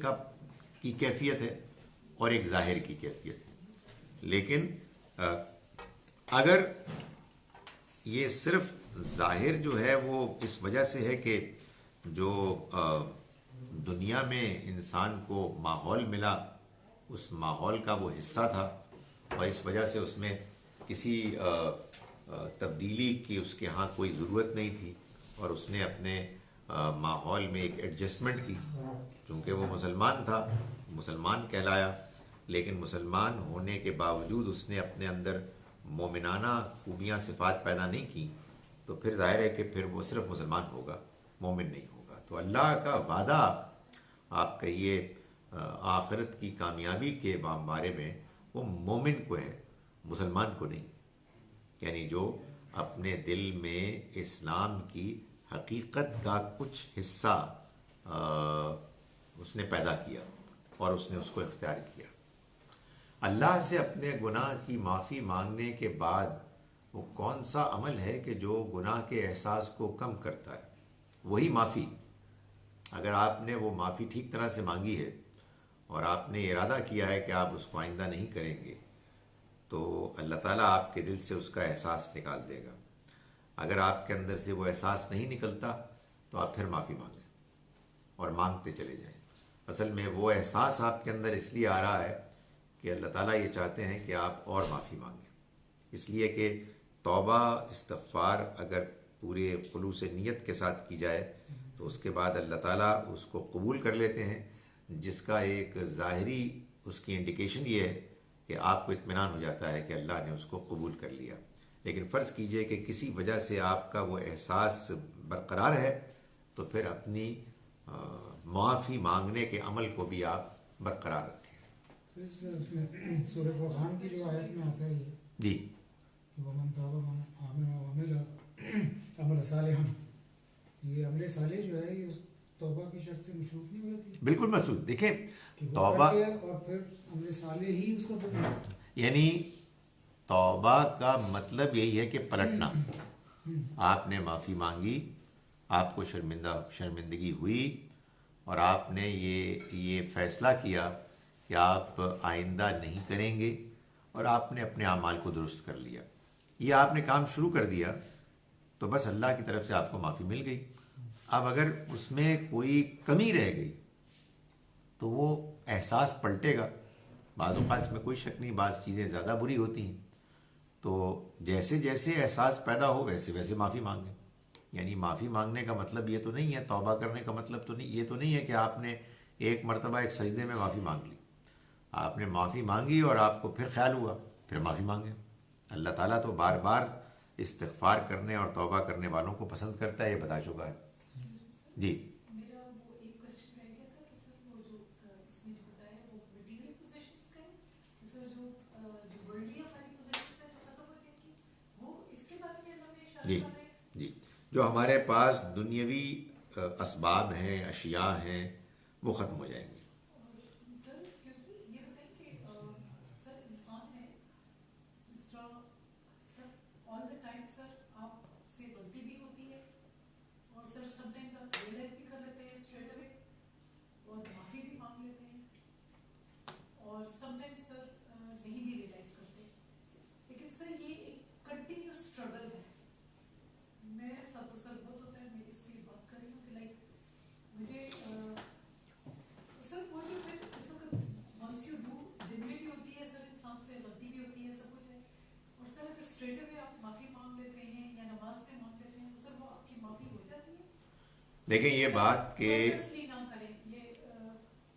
کی کیفیت ہے اور ایک ظاہر کی کیفیت ہے. لیکن اگر یہ صرف ظاہر جو ہے وہ اس وجہ سے ہے کہ جو دنیا میں انسان کو ماحول ملا، اس ماحول کا وہ حصہ تھا اور اس وجہ سے اس میں کسی تبدیلی کی اس کے ہاں کوئی ضرورت نہیں تھی اور اس نے اپنے ماحول میں ایک ایڈجسٹمنٹ کی. چونکہ وہ مسلمان تھا، مسلمان کہلایا، لیکن مسلمان ہونے کے باوجود اس نے اپنے اندر مومنانہ خوبیاں صفات پیدا نہیں کی، تو پھر ظاہر ہے کہ پھر وہ صرف مسلمان ہوگا، مومن نہیں ہوگا. تو اللہ کا وعدہ آپ کہیے آخرت کی کامیابی کے بارے میں وہ مومن کو ہے، مسلمان کو نہیں. یعنی جو اپنے دل میں اسلام کی حقیقت کا کچھ حصہ اس نے پیدا کیا اور اس نے اس کو اختیار کیا. اللہ سے اپنے گناہ کی معافی مانگنے کے بعد وہ کون سا عمل ہے کہ جو گناہ کے احساس کو کم کرتا ہے؟ وہی معافی. اگر آپ نے وہ معافی ٹھیک طرح سے مانگی ہے اور آپ نے ارادہ کیا ہے کہ آپ اس کو آئندہ نہیں کریں گے، تو اللہ تعالیٰ آپ کے دل سے اس کا احساس نکال دے گا. اگر آپ کے اندر سے وہ احساس نہیں نکلتا تو آپ پھر معافی مانگیں اور مانگتے چلے جائیں. اصل میں وہ احساس آپ کے اندر اس لیے آ رہا ہے کہ اللہ تعالیٰ یہ چاہتے ہیں کہ آپ اور معافی مانگیں. اس لیے کہ توبہ استغفار اگر پورے خلوص نیت کے ساتھ کی جائے تو اس کے بعد اللہ تعالیٰ اس کو قبول کر لیتے ہیں، جس کا ایک ظاہری اس کی انڈیکیشن یہ ہے کہ آپ کو اطمینان ہو جاتا ہے کہ اللہ نے اس کو قبول کر لیا. لیکن فرض کیجئے کہ کسی وجہ سے آپ کا وہ احساس برقرار ہے تو پھر اپنی معافی مانگنے کے عمل کو بھی آپ برقرار رکھیں. سورہ فرقان کی جو آیت میں آتا ہے یہ جی ومن تاب وآمن وعمل عمل صالحا، یہ عمل صالح جو ہے یہ اس توبہ کی شرط سے مشروط نہیں ہو جاتی؟ بالکل مسعود. دیکھیں کہ وہ توبہ کر کے اور پھر عمل صالح ہی اس کا بدل، یعنی توبہ کا مطلب یہی ہے کہ پلٹنا. آپ نے معافی مانگی، آپ کو شرمندگی ہوئی اور آپ نے یہ فیصلہ کیا کہ آپ آئندہ نہیں کریں گے اور آپ نے اپنے اعمال کو درست کر لیا. یہ آپ نے کام شروع کر دیا تو بس اللہ کی طرف سے آپ کو معافی مل گئی. اب اگر اس میں کوئی کمی رہ گئی تو وہ احساس پلٹے گا. بعض اوقات اس میں کوئی شک نہیں، بعض چیزیں زیادہ بری ہوتی ہیں، تو جیسے جیسے احساس پیدا ہو ویسے ویسے معافی مانگیں. یعنی معافی مانگنے کا مطلب یہ تو نہیں ہے، توبہ کرنے کا مطلب تو نہیں، یہ تو نہیں ہے کہ آپ نے ایک مرتبہ ایک سجدے میں معافی مانگ لی. آپ نے معافی مانگی اور آپ کو پھر خیال ہوا پھر معافی مانگیں. اللہ تعالیٰ تو بار بار استغفار کرنے اور توبہ کرنے والوں کو پسند کرتا ہے، یہ بتا چکا ہے. جی میرا وہ ایک کوشچن رہ گیا تھا کہ سر وہ جو اس میں جو بتایا وہ مٹیریل پوزیشنس کا ہے، سر جو ورلڈلی ہماری پوزیشنس ہیں جو ختم ہو جائیں گی، وہ اس کے بارے میں اللہ نے اشارہ جی کر رہے ہیں. جی جو ہمارے پاس دنیاوی اسباب ہیں، اشیاء ہیں، وہ ختم ہو جائیں گے. سر ایکسکیوز می، یہ بتائیں کہ سر انسان ہے جس طرح سر آل دا ٹائم سر آپ سے غلطی بھی ہوتی ہے اور سر سم ٹائمز آپ ریئلائز بھی کر لیتے ہیں اسٹریٹ اوے اور معافی بھی مانگ لیتے ہیں اور سم ٹائمز سر نہیں بھی ریئلائز کرتے. لیکن سر یہ ایک کنٹینیو اسٹرگل ہے. میرے ساتھ تو سر بہت ہوتا ہے، میں اس لیے بات کر رہی ہوں کہ لائک مجھے سر وہ جو پھر اس وقت ونس یو ڈو دن میں بھی ہوتی ہے سر، انسان سے غلطی بھی ہوتی ہے، سب کچھ ہے، اور سر اگر اسٹریٹ اوے آپ معافی مانگ لیتے ہیں یا نماز میں مانگ لیتے ہیں تو سر وہ آپ کی معافی ہو جاتی ہے. دیکھیں یہ بات کہ نہ کریں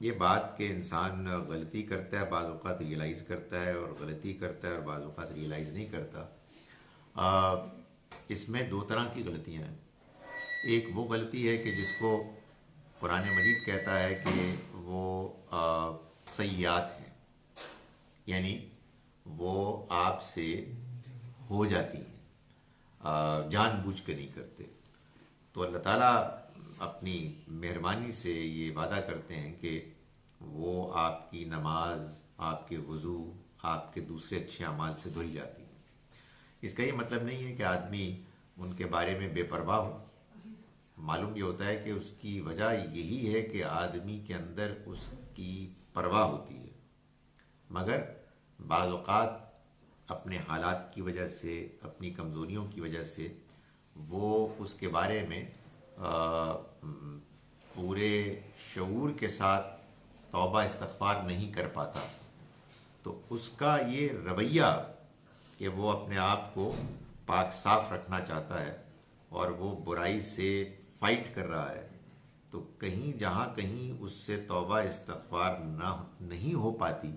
یہ بات کہ انسان غلطی کرتا ہے، بعض اوقات ریئلائز کرتا ہے، اور غلطی کرتا ہے اور بعض اوقات ریئلائز نہیں کرتا. اس میں دو طرح کی غلطیاں ہیں. ایک وہ غلطی ہے کہ جس کو قرآن مجید کہتا ہے کہ وہ سیئات ہیں، یعنی وہ آپ سے ہو جاتی ہیں، جان بوجھ کے نہیں کرتے. تو اللہ تعالیٰ اپنی مہربانی سے یہ وعدہ کرتے ہیں کہ وہ آپ کی نماز، آپ کے وضو، آپ کے دوسرے اچھے اعمال سے دھل جاتی ہیں. اس کا یہ مطلب نہیں ہے کہ آدمی ان کے بارے میں بے پرواہ ہو. معلوم یہ ہوتا ہے کہ اس کی وجہ یہی ہے کہ آدمی کے اندر اس کی پرواہ ہوتی ہے، مگر بعض اوقات اپنے حالات کی وجہ سے، اپنی کمزوریوں کی وجہ سے وہ اس کے بارے میں پورے شعور کے ساتھ توبہ استغفار نہیں کر پاتا. تو اس کا یہ رویہ کہ وہ اپنے آپ کو پاک صاف رکھنا چاہتا ہے اور وہ برائی سے فائٹ کر رہا ہے، تو کہیں جہاں کہیں اس سے توبہ استغفار نہیں ہو پاتی،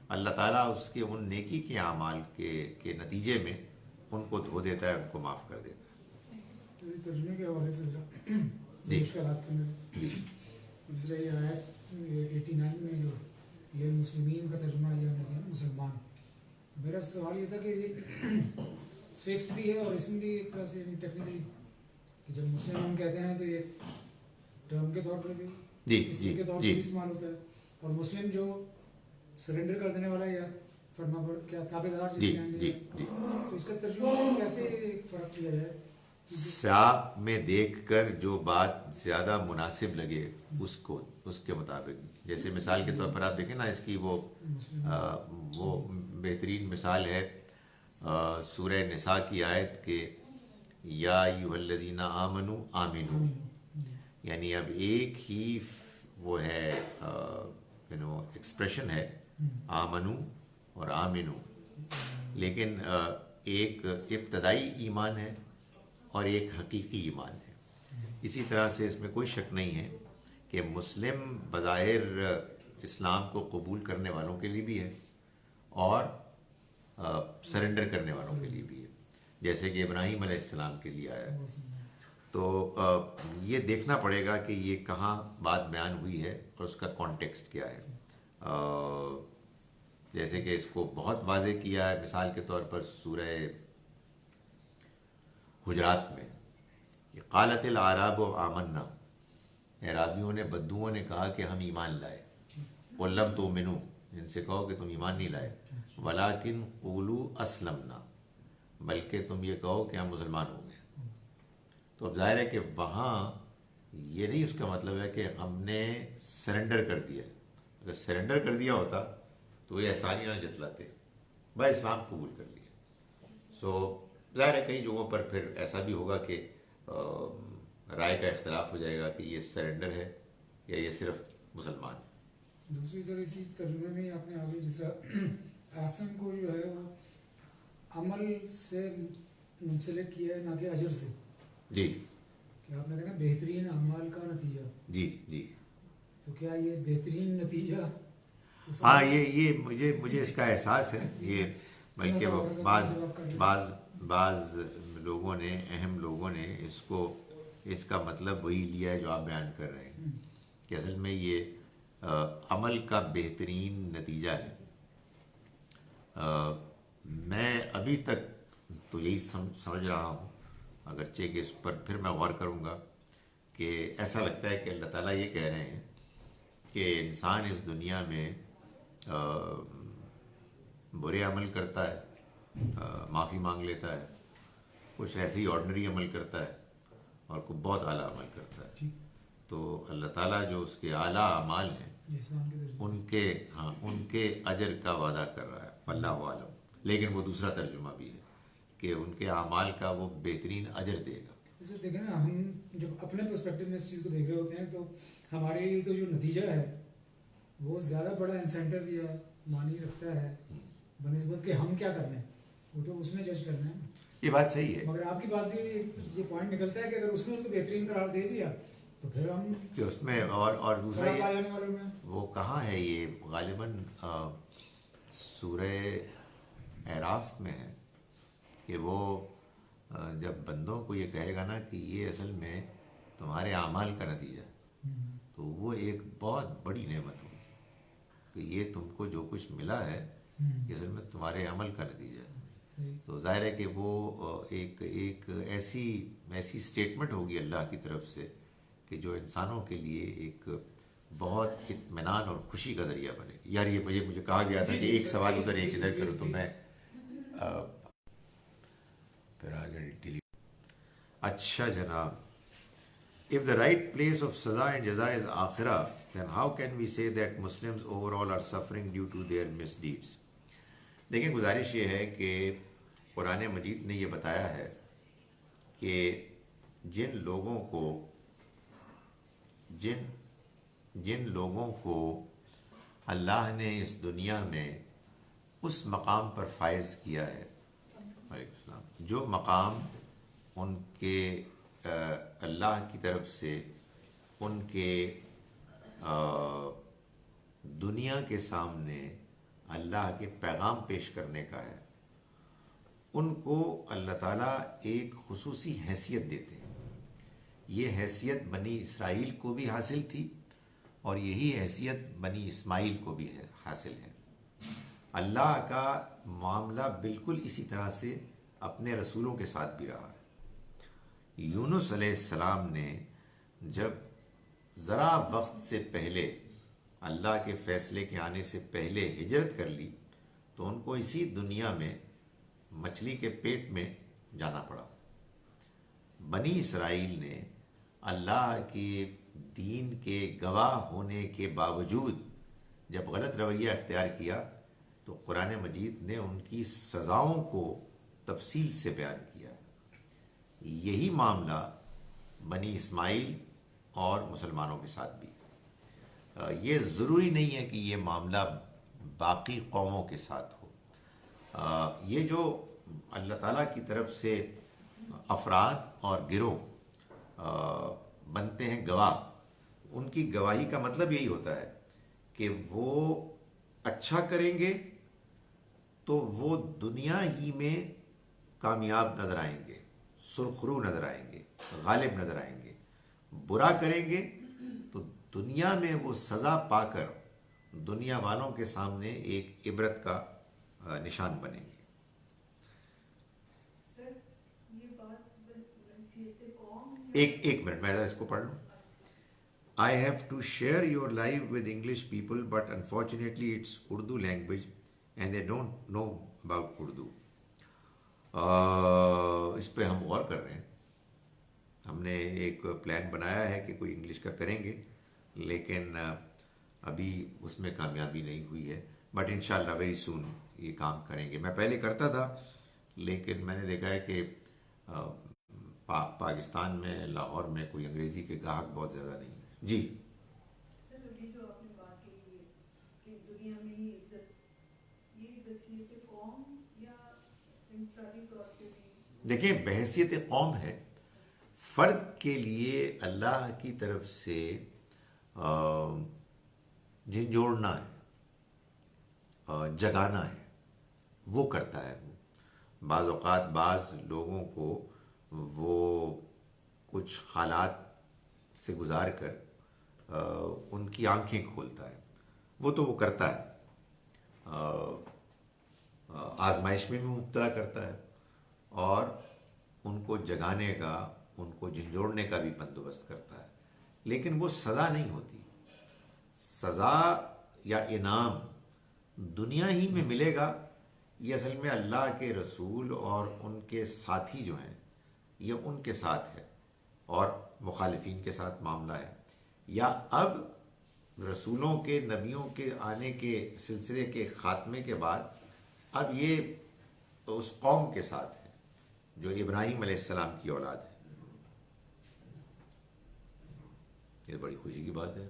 اللہ تعالیٰ اس کے ان نیکی کے اعمال کے نتیجے میں ان کو دھو دیتا ہے، ان کو معاف کر دیتا ہے. ترجمے کے حوالے سے جی مشکلات تھے میرے. دوسرا یہ آیت 89 میں جو للمسلمین کا ترجمہ یہ ہم نے کیا مسلمان. میرا سوال یہ تھا کہ صفت بھی ہے اور اسم بھی ایک طرح سے ٹیکنیکلی کہ جب مسلم ہم کہتے ہیں تو یہ ٹرم کے طور پر بھی اسم کے طور پر بھی استعمال ہوتا ہے، اور مسلم جو سرنڈر کر دینے والا یا فرما پر کیا تابع دار جس میں تو اس کا ترجمہ کیسے فرق کیا جائے؟ سیاق میں دیکھ کر جو بات زیادہ مناسب لگے اس کے مطابق. جیسے مثال کے طور پر آپ دیکھیں نا، اس کی وہ بہترین مثال ہے سورہ نساء کی آیت کہ یا ایھا الذین آمنوا آمنوا، یعنی اب ایک ہی وہ ہے ایکسپریشن ہے آمنو اور آمنو، لیکن ایک ابتدائی ایمان ہے اور ایک حقیقی ایمان ہے. اسی طرح سے اس میں کوئی شک نہیں ہے کہ مسلم بظاہر اسلام کو قبول کرنے والوں کے لیے بھی ہے اور سرنڈر کرنے والوں کے لیے بھی ہے، جیسے کہ ابراہیم علیہ السلام کے لیے آیا. تو یہ دیکھنا پڑے گا کہ یہ کہاں بات بیان ہوئی ہے اور اس کا کانٹیکسٹ کیا ہے. جیسے کہ اس کو بہت واضح کیا ہے مثال کے طور پر سورہ حجرات میں کہ قالت الاعراب آمنا، اعرابیوں نے، بدوؤں نے کہا کہ ہم ایمان لائے. قل لم تؤمنوا، ان سے کہو کہ تم ایمان نہیں لائے. ولکن قولوا اسلمنا، بلکہ تم یہ کہو کہ ہم مسلمان ہو گئے. تو اب ظاہر ہے کہ وہاں یہ نہیں اس کا مطلب ہے کہ ہم نے سرنڈر کر دیا. اگر سرنڈر کر دیا ہوتا تو یہ احسانی نہ جتلاتے، بھائی اسلام قبول کر لیا. سو ظاہر ہے کئی جگہوں پر پھر ایسا بھی ہوگا کہ رائے کا اختلاف ہو جائے گا کہ یہ سرنڈر ہے یا یہ صرف مسلمان ہے. دوسری طرح اسی ترجمے میں آپ نے آگے جیسا آسن کو جو ہے وہ عمل سے منسلک کیا ہے نہ کہ اجر سے. جی کہ آپ نے کہا نا بہترین اعمال کا نتیجہ. جی جی تو کیا یہ بہترین نتیجہ؟ ہاں یہ مجھے اس کا احساس ہے. یہ بلکہ بعض لوگوں نے، اہم لوگوں نے اس کا مطلب وہی لیا ہے جو آپ بیان کر رہے ہیں کہ اصل میں یہ عمل کا بہترین نتیجہ ہے. میں ابھی تک تو یہی سمجھ رہا ہوں، اگرچہ کہ اس پر پھر میں غور کروں گا کہ ایسا لگتا ہے کہ اللہ تعالیٰ یہ کہہ رہے ہیں کہ انسان اس دنیا میں برے عمل کرتا ہے، معافی مانگ لیتا ہے، کچھ ایسے ہی آرڈنری عمل کرتا ہے، اور کوئی بہت اعلیٰ عمل کرتا ہے. تو اللہ تعالیٰ جو اس کے اعلیٰ اعمال ہیں ان کے اجر کا وعدہ کر رہا ہے، اللہ عالم. لیکن وہ دوسرا ترجمہ بھی ہے کہ ان کے اعمال کا وہ بہترین اجر دے گا. جیسے دیکھیں نا، ہم جب اپنے پرسپیکٹو میں اس چیز کو دیکھ رہے ہوتے ہیں تو ہمارے لیے تو جو نتیجہ ہے وہ زیادہ بڑا انسینٹیو یا معنی رکھتا ہے بنسبت کہ ہم کیا کر رہے ہیں. وہ تو اس نے جج کرنا ہے. یہ بات صحیح ہے، مگر آپ کی بات بھی یہ پوائنٹ نکلتا ہے کہ اگر اس نے اس کو بہترین قرار دے دیا تو پھر ہم کہ اس میں اور دوسرا خراب آ جانے والوں میں. وہ کہاں ہے، یہ غالباً سورہ اعراف میں ہے کہ وہ جب بندوں کو یہ کہے گا نا کہ یہ اصل میں تمہارے اعمال کا نتیجہ ہے، تو وہ ایک بہت بڑی نعمت ہوگی کہ یہ تم کو جو کچھ ملا ہے یہ اصل میں تمہارے عمل کا نتیجہ ہے. تو ظاہر ہے کہ وہ ایک ایسی سٹیٹمنٹ ہوگی اللہ کی طرف سے کہ جو انسانوں کے لیے ایک بہت اطمینان اور خوشی کا ذریعہ بنے گی. یار یہ مجھے کہا گیا تھا کہ ایک سوال ادھر ایک ادھر کرو، تو میں پھر آگے ڈیلیٹ. اچھا جناب، if the right place of saza and jaza is akhirah, then how can we say that Muslims overall are suffering due to their misdeeds? دیکھیں، گزارش یہ ہے کہ قرآن مجید نے یہ بتایا ہے کہ جن لوگوں کو اللہ نے اس دنیا میں اس مقام پر فائز کیا ہے، وعلیکم السلام، جو مقام ان کے اللہ کی طرف سے ان کے دنیا کے سامنے اللہ کے پیغام پیش کرنے کا ہے، ان کو اللہ تعالیٰ ایک خصوصی حیثیت دیتے ہیں. یہ حیثیت بنی اسرائیل کو بھی حاصل تھی اور یہی حیثیت بنی اسماعیل کو بھی حاصل ہے. اللہ کا معاملہ بالکل اسی طرح سے اپنے رسولوں کے ساتھ بھی رہا ہے. یونس علیہ السلام نے جب ذرا وقت سے پہلے اللہ کے فیصلے کے آنے سے پہلے ہجرت کر لی تو ان کو اسی دنیا میں مچھلی کے پیٹ میں جانا پڑا. بنی اسرائیل نے اللہ کے دین کے گواہ ہونے کے باوجود جب غلط رویہ اختیار کیا تو قرآن مجید نے ان کی سزاؤں کو تفصیل سے بیان کیا. یہی معاملہ بنی اسماعیل اور مسلمانوں کے ساتھ بھی. یہ ضروری نہیں ہے کہ یہ معاملہ باقی قوموں کے ساتھ ہو. یہ جو اللہ تعالیٰ کی طرف سے افراد اور گروہ بنتے ہیں گواہ، ان کی گواہی کا مطلب یہی ہوتا ہے کہ وہ اچھا کریں گے تو وہ دنیا ہی میں کامیاب نظر آئیں گے، سرخرو نظر آئیں گے، غالب نظر آئیں گے. برا کریں گے تو دنیا میں وہ سزا پا کر دنیا والوں کے سامنے ایک عبرت کا نشان بنیں گے. ایک منٹ میں اس کو پڑھ لوں. I have to share your live with English people, but unfortunately it's Urdu language and they don't know about Urdu. اس پہ ہم غور کر رہے ہیں. ہم نے ایک پلان بنایا ہے کہ کوئی انگلش کا کریں گے، لیکن ابھی اس میں کامیابی نہیں ہوئی ہے. بٹ انشاءاللہ ویری سون یہ کام کریں گے. میں پہلے کرتا تھا لیکن میں نے دیکھا ہے کہ پاکستان میں، لاہور میں کوئی انگریزی کے گاہک بہت زیادہ نہیں ہیں. جی سر، ابھی جو آپ نے بات کی ہے کہ دنیا میں ہی عزت، یہ بحیثیت قوم یا انفرادی طور پہ بھی؟ دیکھیں، بحیثیت قوم ہے، فرد کے لیے اللہ کی طرف سے جھنجھوڑنا ہے، جگانا ہے، وہ کرتا ہے. بعض اوقات بعض لوگوں کو وہ کچھ حالات سے گزار کر ان کی آنکھیں کھولتا ہے. وہ تو وہ کرتا ہے، آزمائش میں مبتلا کرتا ہے اور ان کو جگانے کا، ان کو جھنجھوڑنے کا بھی بندوبست کرتا ہے. لیکن وہ سزا نہیں ہوتی. سزا یا انعام دنیا ہی میں ملے گا، یہ اصل میں اللہ کے رسول اور ان کے ساتھی جو ہیں یہ ان کے ساتھ ہے اور مخالفین کے ساتھ معاملہ ہے. یا اب رسولوں کے نبیوں کے آنے کے سلسلے کے خاتمے کے بعد اب یہ اس قوم کے ساتھ ہے جو ابراہیم علیہ السلام کی اولاد ہے. یہ بڑی خوشی کی بات ہے.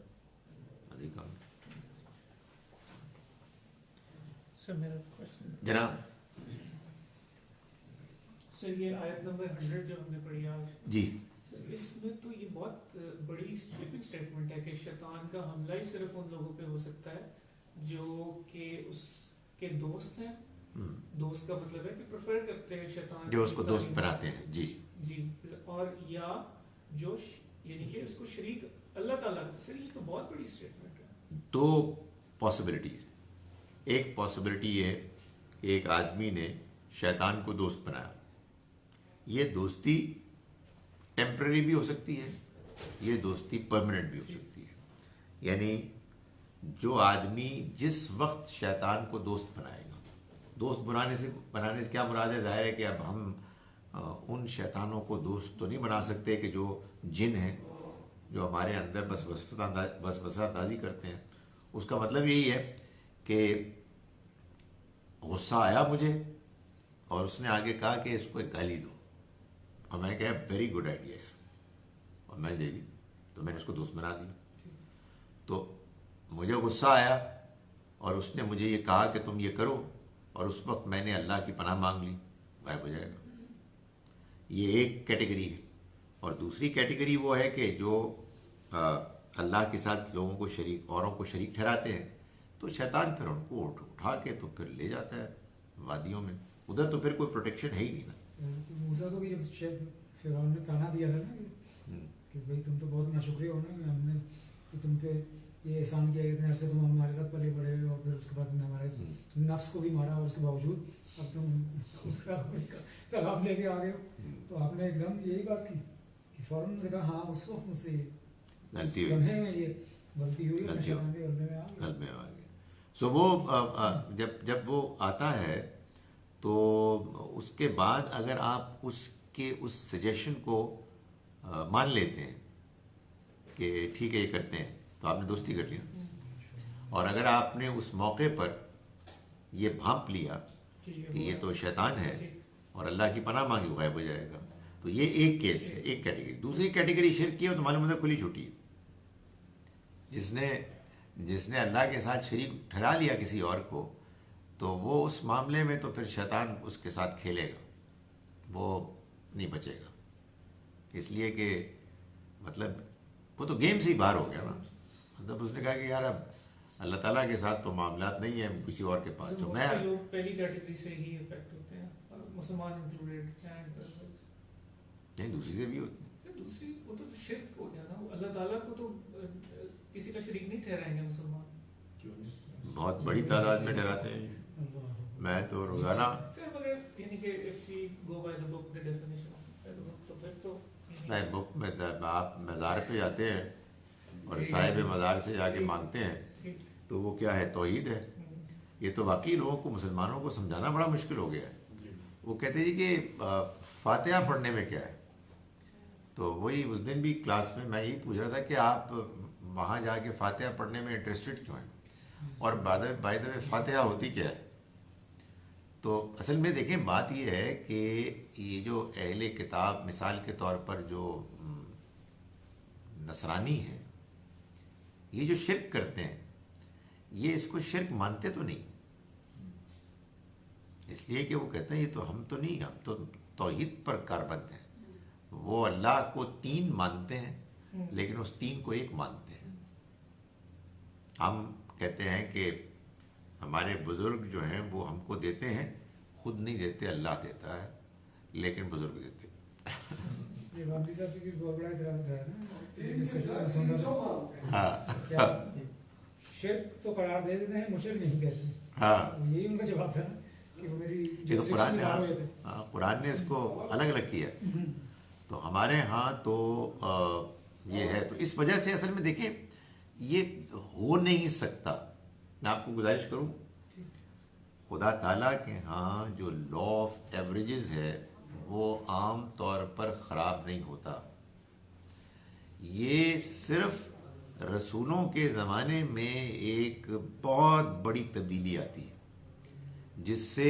سر میرا کوشچن جناب سر، یہ آیت نمبر 100 جو ہم نے پڑھی آج، جی، سر اس میں تو یہ بہت بڑی سویپنگ سٹیٹمنٹ ہے کہ شیطان کا حملہ ہی صرف ان لوگوں پہ ہو سکتا ہے جو کہ اس کے دوست ہیں. دوست کا مطلب ہے کہ پریفر کرتے ہیں شیطان جو اس کو دوست بناتے ہیں. جی جی، اور یا جو یعنی کہ اس کو شریک اللہ تعالیٰ. سر یہ تو بہت بڑی اسٹیٹمنٹ ہے. دو پاسبلٹیز. ایک پاسبلٹی یہ ہے کہ ایک آدمی نے شیطان کو دوست بنایا. یہ دوستی ٹیمپرری بھی ہو سکتی ہے، یہ دوستی پرماننٹ بھی ہو سکتی ہے. یعنی جو آدمی جس وقت شیطان کو دوست بنائے گا، دوست بنانے سے کیا مراد ہے؟ ظاہر ہے کہ اب ہم ان شیطانوں کو دوست تو نہیں بنا سکتے کہ جو جن ہیں، جو ہمارے اندر وسوسہ اندازی کرتے ہیں. اس کا مطلب یہی ہے کہ غصہ آیا مجھے اور اس نے آگے کہا کہ اس کو ایک گالی دو، اور میں نے کہا ویری گڈ آئیڈیا ہے، اور میں نے دے دی، تو میں نے اس کو دوست بنا دیا. تو مجھے غصہ آیا اور اس نے مجھے یہ کہا کہ تم یہ کرو، اور اس وقت میں نے اللہ کی پناہ مانگ لی، غائب ہو جائے گا. یہ ایک کیٹیگری ہے. اور دوسری کیٹیگری وہ ہے کہ جو اللہ کے ساتھ لوگوں کو شریک، اوروں کو شریک ٹھہراتے ہیں، تو شیطان پھر ان کو اٹھا کے تو پھر لے جاتا ہے وادیوں میں. ادھر تو پھر کوئی پروٹیکشن ہے ہی نہیں نا. موسیٰ کو بھی جب فرعون نے تانا دیا تھا نا کہ بھائی تم تو بہت ناشکری ہو نا، ہم نے تو تم پہ یہ احسان کیا اتنے عرصے تم ہمارے ساتھ پلے بڑے، اور پھر اس کے بعد تم نے ہمارے نفس کو بھی مارا، اور اس کے باوجود اب تم پیغام لے کے آ گئے ہو. تو آپ نے ایک دم یہی بات کی کہ فوراً سے کہا ہاں اس وقت مجھ سے غلطی لمحے میں یہ غلطی ہوئی، اور شیطان کے غلبے میں آ گیا. سو وہ جب وہ آتا ہے تو اس کے بعد اگر آپ اس سجیشن کو مان لیتے ہیں کہ ٹھیک ہے یہ کرتے ہیں، تو آپ نے دوستی کر لی. اور اگر آپ نے اس موقع پر یہ بھانپ لیا کہ یہ تو شیطان ہے اور اللہ کی پناہ مانگی، غائب ہو جائے گا، تو یہ ایک کیس ہے، ایک کیٹیگری. دوسری کیٹیگری شرک کی ہے، تو معلوم ہوتا ہے کھلی چھوٹی ہے. جس نے اللہ کے ساتھ شریک ٹھہرا لیا کسی اور کو، تو وہ اس معاملے میں تو پھر شیطان اس کے ساتھ کھیلے گا، وہ نہیں بچے گا. اس لیے کہ مطلب وہ تو گیم سے ہی باہر ہو گیا نا. مطلب اس نے کہا کہ یار اب اللہ تعالیٰ کے ساتھ تو معاملات نہیں ہیں کسی اور کے پاس. تو میں لوگ پہلی کیٹیگری سے ہی افیکٹ ہوتے ہیں، مسلمان انکلوڈیڈ، نہیں دوسری سے بھی ہوتی ہیں. دوسری وہ تو شرک ہو گیا نا. اللہ تعالیٰ کو تو کسی کا شریک نہیں ٹھہرائیں گے مسلمان. بہت بڑی تعداد میں ٹھہراتے ہیں. میں تو روزانہ یعنی کہ if we go by the book, the definition of the book, تو پھر تو نہیں بک میں آپ مزار پہ جاتے ہیں اور صاحب مزار سے جا کے مانگتے ہیں تو وہ کیا ہے؟ توحید ہے. یہ تو واقعی لوگوں کو، مسلمانوں کو سمجھانا بڑا مشکل ہو گیا ہے. وہ کہتے ہیں جی کہ فاتحہ پڑھنے میں کیا ہے؟ تو وہی اس دن بھی کلاس میں یہی پوچھ رہا تھا کہ آپ وہاں جا کے فاتحہ پڑھنے میں انٹرسٹڈ کیوں ہیں، اور بائی دا وے فاتحہ ہوتی کیا ہے؟ تو اصل میں دیکھیں بات یہ ہے کہ یہ جو اہل کتاب مثال کے طور پر جو نصرانی ہیں، یہ جو شرک کرتے ہیں، یہ اس کو شرک مانتے تو نہیں، اس لیے کہ وہ کہتے ہیں یہ تو ہم تو نہیں، ہم تو توحید پر کاربند ہیں. وہ اللہ کو تین مانتے ہیں لیکن اس تین کو ایک مانتے ہیں. ہم کہتے ہیں کہ ہمارے بزرگ جو ہیں وہ ہم کو دیتے ہیں، خود نہیں دیتے، اللہ دیتا ہے، لیکن بزرگ دیتے. شرک تو قرار دے دیتے ہیں، مشرک نہیں کہتے. ہاں یہی ان کا جواب تھا کہ وہ میری یہ تو قرآن نے اس کو الگ الگ کیا. تو ہمارے ہاں تو یہ ہے. تو اس وجہ سے اصل میں دیکھیں یہ ہو نہیں سکتا. میں آپ کو گزارش کروں, خدا تعالیٰ کے ہاں جو لا آف ایوریجز ہے وہ عام طور پر خراب نہیں ہوتا. یہ صرف رسولوں کے زمانے میں ایک بہت بڑی تبدیلی آتی ہے جس سے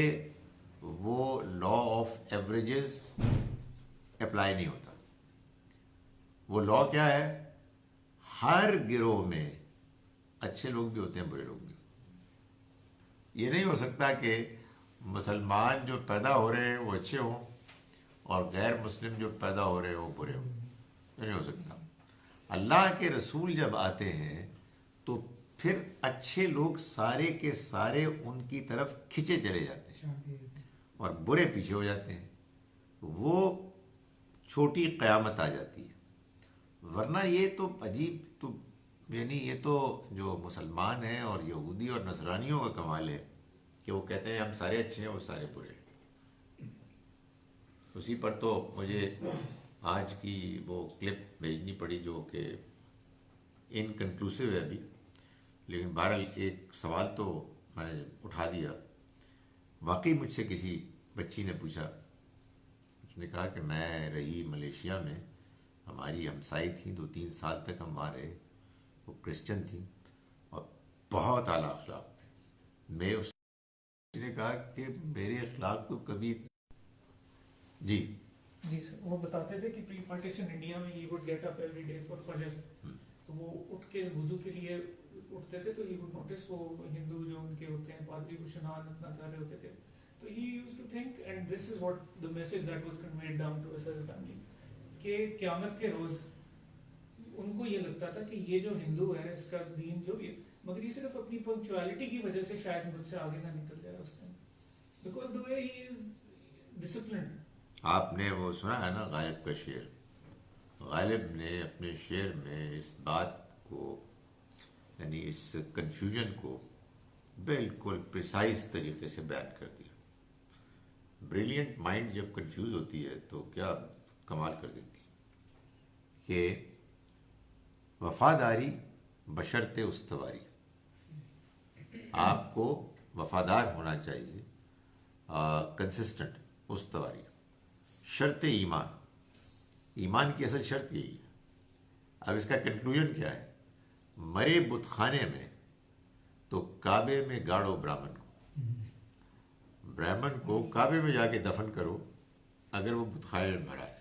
وہ لا آف ایوریجز اپلائی نہیں ہوتا. وہ لا کیا ہے؟ ہر گروہ میں اچھے لوگ بھی ہوتے ہیں, برے لوگ بھی. یہ نہیں ہو سکتا کہ مسلمان جو پیدا ہو رہے ہیں وہ اچھے ہوں اور غیر مسلم جو پیدا ہو رہے ہیں وہ برے ہوں. یہ نہیں ہو سکتا. اللہ کے رسول جب آتے ہیں تو پھر اچھے لوگ سارے کے سارے ان کی طرف کھنچے چلے جاتے ہیں اور برے پیچھے ہو جاتے ہیں. وہ چھوٹی قیامت آ جاتی ہے. ورنہ یہ تو عجیب, تو یعنی یہ تو جو مسلمان ہیں اور یہودی اور نصرانیوں کا کمال ہے کہ وہ کہتے ہیں ہم سارے اچھے ہیں وہ سارے برے ہیں. اسی پر تو مجھے آج کی وہ کلپ بھیجنی پڑی جو کہ انکنکلوسیو ہے ابھی, لیکن بہرحال ایک سوال تو میں نے اٹھا دیا. واقعی مجھ سے کسی بچی نے پوچھا, اس نے کہا کہ میں رہی ملیشیا میں, ہماری ہمسائی تھیں, 2-3 سال تک ہم وہاں رہے, وہ کرسچن تھیں اور بہت اعلیٰ اخلاق تھے. میں اس نے کہا کہ میرے اخلاق تو کبھی جی سر وہ بتاتے تھے کہ پری پارٹیشن انڈیا میں ہی would get up every day for فجر, تو وہ اٹھ کے وضو کے لیے اٹھتے تھے تو ہی وڈ نوٹس وہ ہندو جو ان کے ہوتے ہیں پادری کو شنان اپنا کر رہے ہوتے تھے, تو ہی used to think and this is what the message that was conveyed down to us as a family کہ قیامت کے روز ان کو یہ لگتا تھا کہ یہ جو ہندو ہے اس کا دین جو بھی ہے, مگر یہ صرف اپنی پنکچوالٹی کی وجہ سے شاید مجھ سے آگے نہ نکل جائے اس دن, because the way he is disciplined. آپ نے وہ سنا ہے نا غالب کا شعر؟ غالب نے اپنے شعر میں اس بات کو یعنی اس کنفیوژن کو بالکل پریسائز طریقے سے بیان کر دیا. بریلینٹ مائنڈ جب کنفیوز ہوتی ہے تو کیا کمال کر دیتی ہے کہ وفاداری بشرط استواری, آپ کو وفادار ہونا چاہیے, کنسسٹنٹ, استواری. شرط ایمان, ایمان کی اصل شرط یہی ہے. اب اس کا کنکلوژن کیا ہے؟ مرے بت خانے میں تو کعبے میں گاڑو برہمن کو, برہمن کو کعبے میں جا کے دفن کرو اگر وہ بت خانے میں مرا ہے.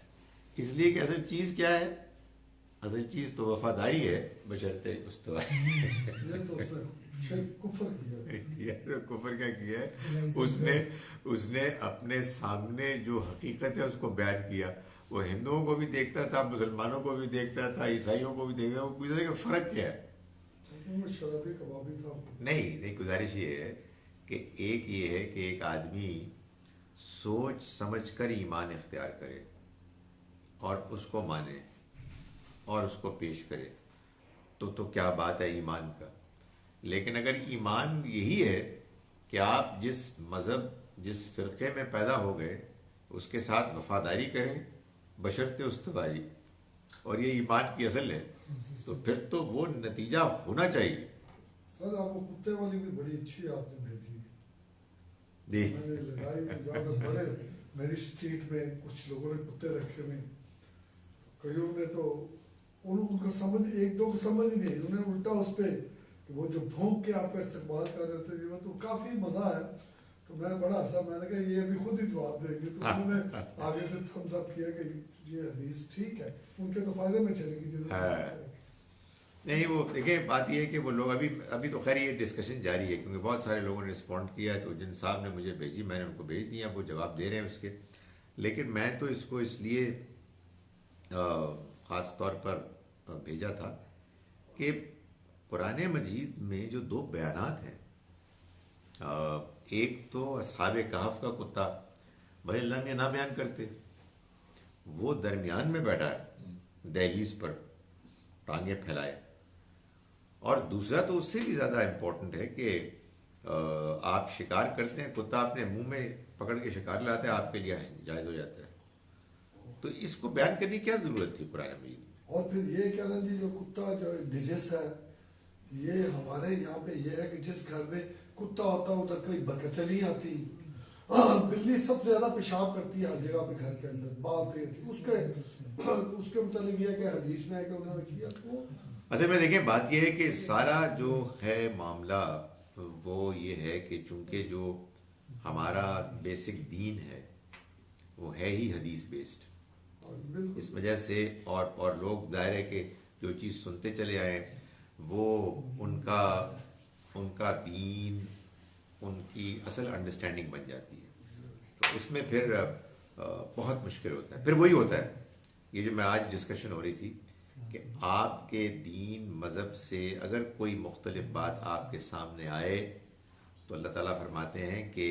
اس لیے کہ اصل چیز کیا ہے؟ اصل چیز تو وفاداری ہے بشرط استواری. کفر کیا کیا ہے اس نے اپنے سامنے جو حقیقت ہے اس کو بیان کیا. وہ ہندوؤں کو بھی دیکھتا تھا, مسلمانوں کو بھی دیکھتا تھا, عیسائیوں کو بھی دیکھتا تھا. وہ پوچھتا تھا کہ فرق کیا ہے؟ نہیں, گزارش یہ ہے کہ ایک یہ ہے کہ ایک آدمی سوچ سمجھ کر ایمان اختیار کرے اور اس کو مانے اور اس کو پیش کرے تو کیا بات ہے ایمان کا. لیکن اگر ایمان یہی ہے کہ آپ جس مذہب جس فرقے میں پیدا ہو گئے اس کے ساتھ وفاداری کریں بشرط استواری, اور یہ ایمان کی اصل ہے, تو پھر تو وہ نتیجہ ہونا چاہیے. سر آپ کو کتے والی بھی بڑی اچھی آپ نے بھیجی جی, میں نے لگائی. بڑے میری اسٹریٹ میں کچھ لوگوں نے کتے رکھے ہوئے, کئیوں نے تو ان کا سمجھ, ایک دو کو سمجھ ہی نہیں, انہوں نے الٹا اس پہ وہ جو بھونک کے آپ کا استقبال کر رہے تھے تو کافی مزہ آیا. تو میں بڑا ہنسا, میں نے کہا یہ ابھی خود ہی جواب دیں گے. تو انہوں نے آگے سے تھمز اپ کیا کہ یہ حدیث ٹھیک ہے, ان کے تو فائدے میں چلے گی. نہیں وہ دیکھیں بات یہ ہے کہ وہ لوگ ابھی تو خیر یہ ڈسکشن جاری ہے کیونکہ بہت سارے لوگوں نے رسپونڈ کیا ہے. تو جن صاحب نے مجھے بھیجی میں نے ان کو بھیج دیا, وہ جواب دے رہے ہیں اس کے. لیکن میں تو اس کو اس لیے خاص طور پر بھیجا تھا کہ قرآن مجید میں جو 2 بیانات ہیں, ایک تو اصحاب کہف کا کتا, بھائی اللہ نے نہ بیان کرتے, وہ درمیان میں بیٹھا ہے دہلیز پر ٹانگیں پھیلائے. اور دوسرا تو اس سے بھی زیادہ امپورٹنٹ ہے کہ آپ شکار کرتے ہیں, کتا اپنے منہ میں پکڑ کے شکار لاتا ہے, آپ کے لیے جائز ہو جاتا ہے. تو اس کو بیان کرنے کی کیا ضرورت تھی قرآن مجید میں؟ اور پھر یہ کہنا جی جو کتا جو نجس ہے، یہ ہمارے یہاں پہ یہ ہے کہ جس گھر میں کتا ہوتا ہے ادھر کوئی برکتیں نہیں آتی. بلی سب سے زیادہ پیشاب کرتی ہے ہر جگہ پہ گھر کے اندر، بال پھیرتی. اس کے متعلق یہ ہے کہ حدیث میں ہے کہ انہوں نے کیا. تو اصل میں دیکھیں بات یہ ہے کہ سارا جو ہے معاملہ وہ یہ ہے کہ چونکہ جو ہمارا بیسک دین ہے وہ ہے ہی حدیث بیسڈ، بالکل اس وجہ سے اور لوگ ظاہر ہے کہ جو چیز سنتے چلے آئے وہ ان کا دین، ان کی اصل انڈرسٹینڈنگ بن جاتی ہے. تو اس میں پھر بہت مشکل ہوتا ہے. پھر وہی ہوتا ہے یہ جو میں آج ڈسکشن ہو رہی تھی کہ آپ کے دین مذہب سے اگر کوئی مختلف بات آپ کے سامنے آئے تو اللہ تعالیٰ فرماتے ہیں کہ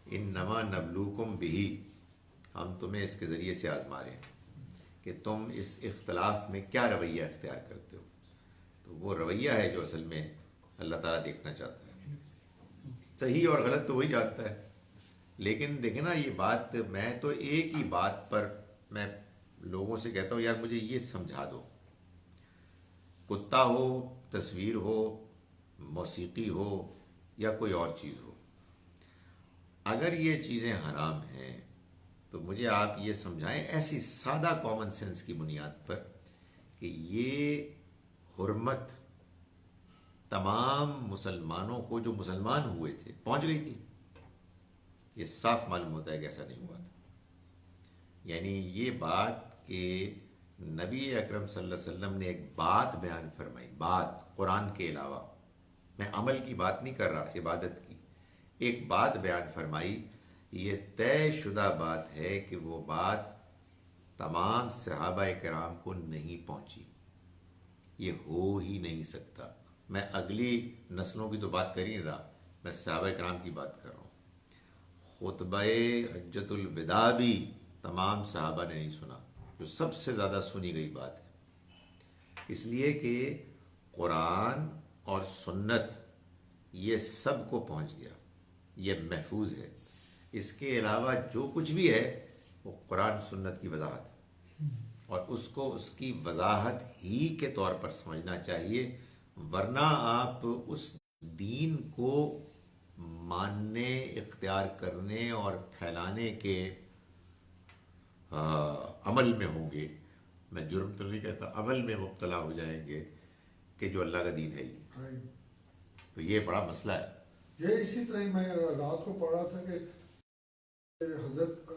انما نبلوکم بہی، ہم تمہیں اس کے ذریعے سے آزما رہے ہیں کہ تم اس اختلاف میں کیا رویہ اختیار کرتے ہو. تو وہ رویہ ہے جو اصل میں اللہ تعالیٰ دیکھنا چاہتا ہے. صحیح اور غلط تو وہی جانتا ہے. لیکن دیکھیں نا یہ بات، میں تو ایک ہی بات پر میں لوگوں سے کہتا ہوں یار مجھے یہ سمجھا دو، کتا ہو، تصویر ہو، موسیقی ہو یا کوئی اور چیز ہو، اگر یہ چیزیں حرام ہیں تو مجھے آپ یہ سمجھائیں ایسی سادہ کامن سینس کی بنیاد پر کہ یہ حرمت تمام مسلمانوں کو جو مسلمان ہوئے تھے پہنچ گئی تھی. یہ صاف معلوم ہوتا ہے کہ ایسا نہیں ہوا تھا. یعنی یہ بات کہ نبی اکرم صلی اللہ علیہ وسلم نے ایک بات بیان فرمائی، بات قرآن کے علاوہ، میں عمل کی بات نہیں کر رہا، عبادت کی، ایک بات بیان فرمائی، یہ طے شدہ بات ہے کہ وہ بات تمام صحابہ کرام کو نہیں پہنچی. یہ ہو ہی نہیں سکتا. میں اگلی نسلوں کی تو بات کر ہی نہیں رہا، میں صحابہ کرام کی بات کر رہا ہوں. خطبہ حجۃ الوداع بھی تمام صحابہ نے نہیں سنا، جو سب سے زیادہ سنی گئی بات ہے. اس لیے کہ قرآن اور سنت یہ سب کو پہنچ گیا، یہ محفوظ ہے. اس کے علاوہ جو کچھ بھی ہے وہ قرآن سنت کی وضاحت ہے، اور اس کو اس کی وضاحت ہی کے طور پر سمجھنا چاہیے. ورنہ آپ اس دین کو ماننے، اختیار کرنے اور پھیلانے کے عمل میں ہوں گے، میں جرم تو نہیں کہتا، عمل میں مبتلا ہو جائیں گے کہ جو اللہ کا دین ہے ہی. تو یہ بڑا مسئلہ ہے. یہ اسی طرح میں رات کو پڑھا تھا کہ حضرت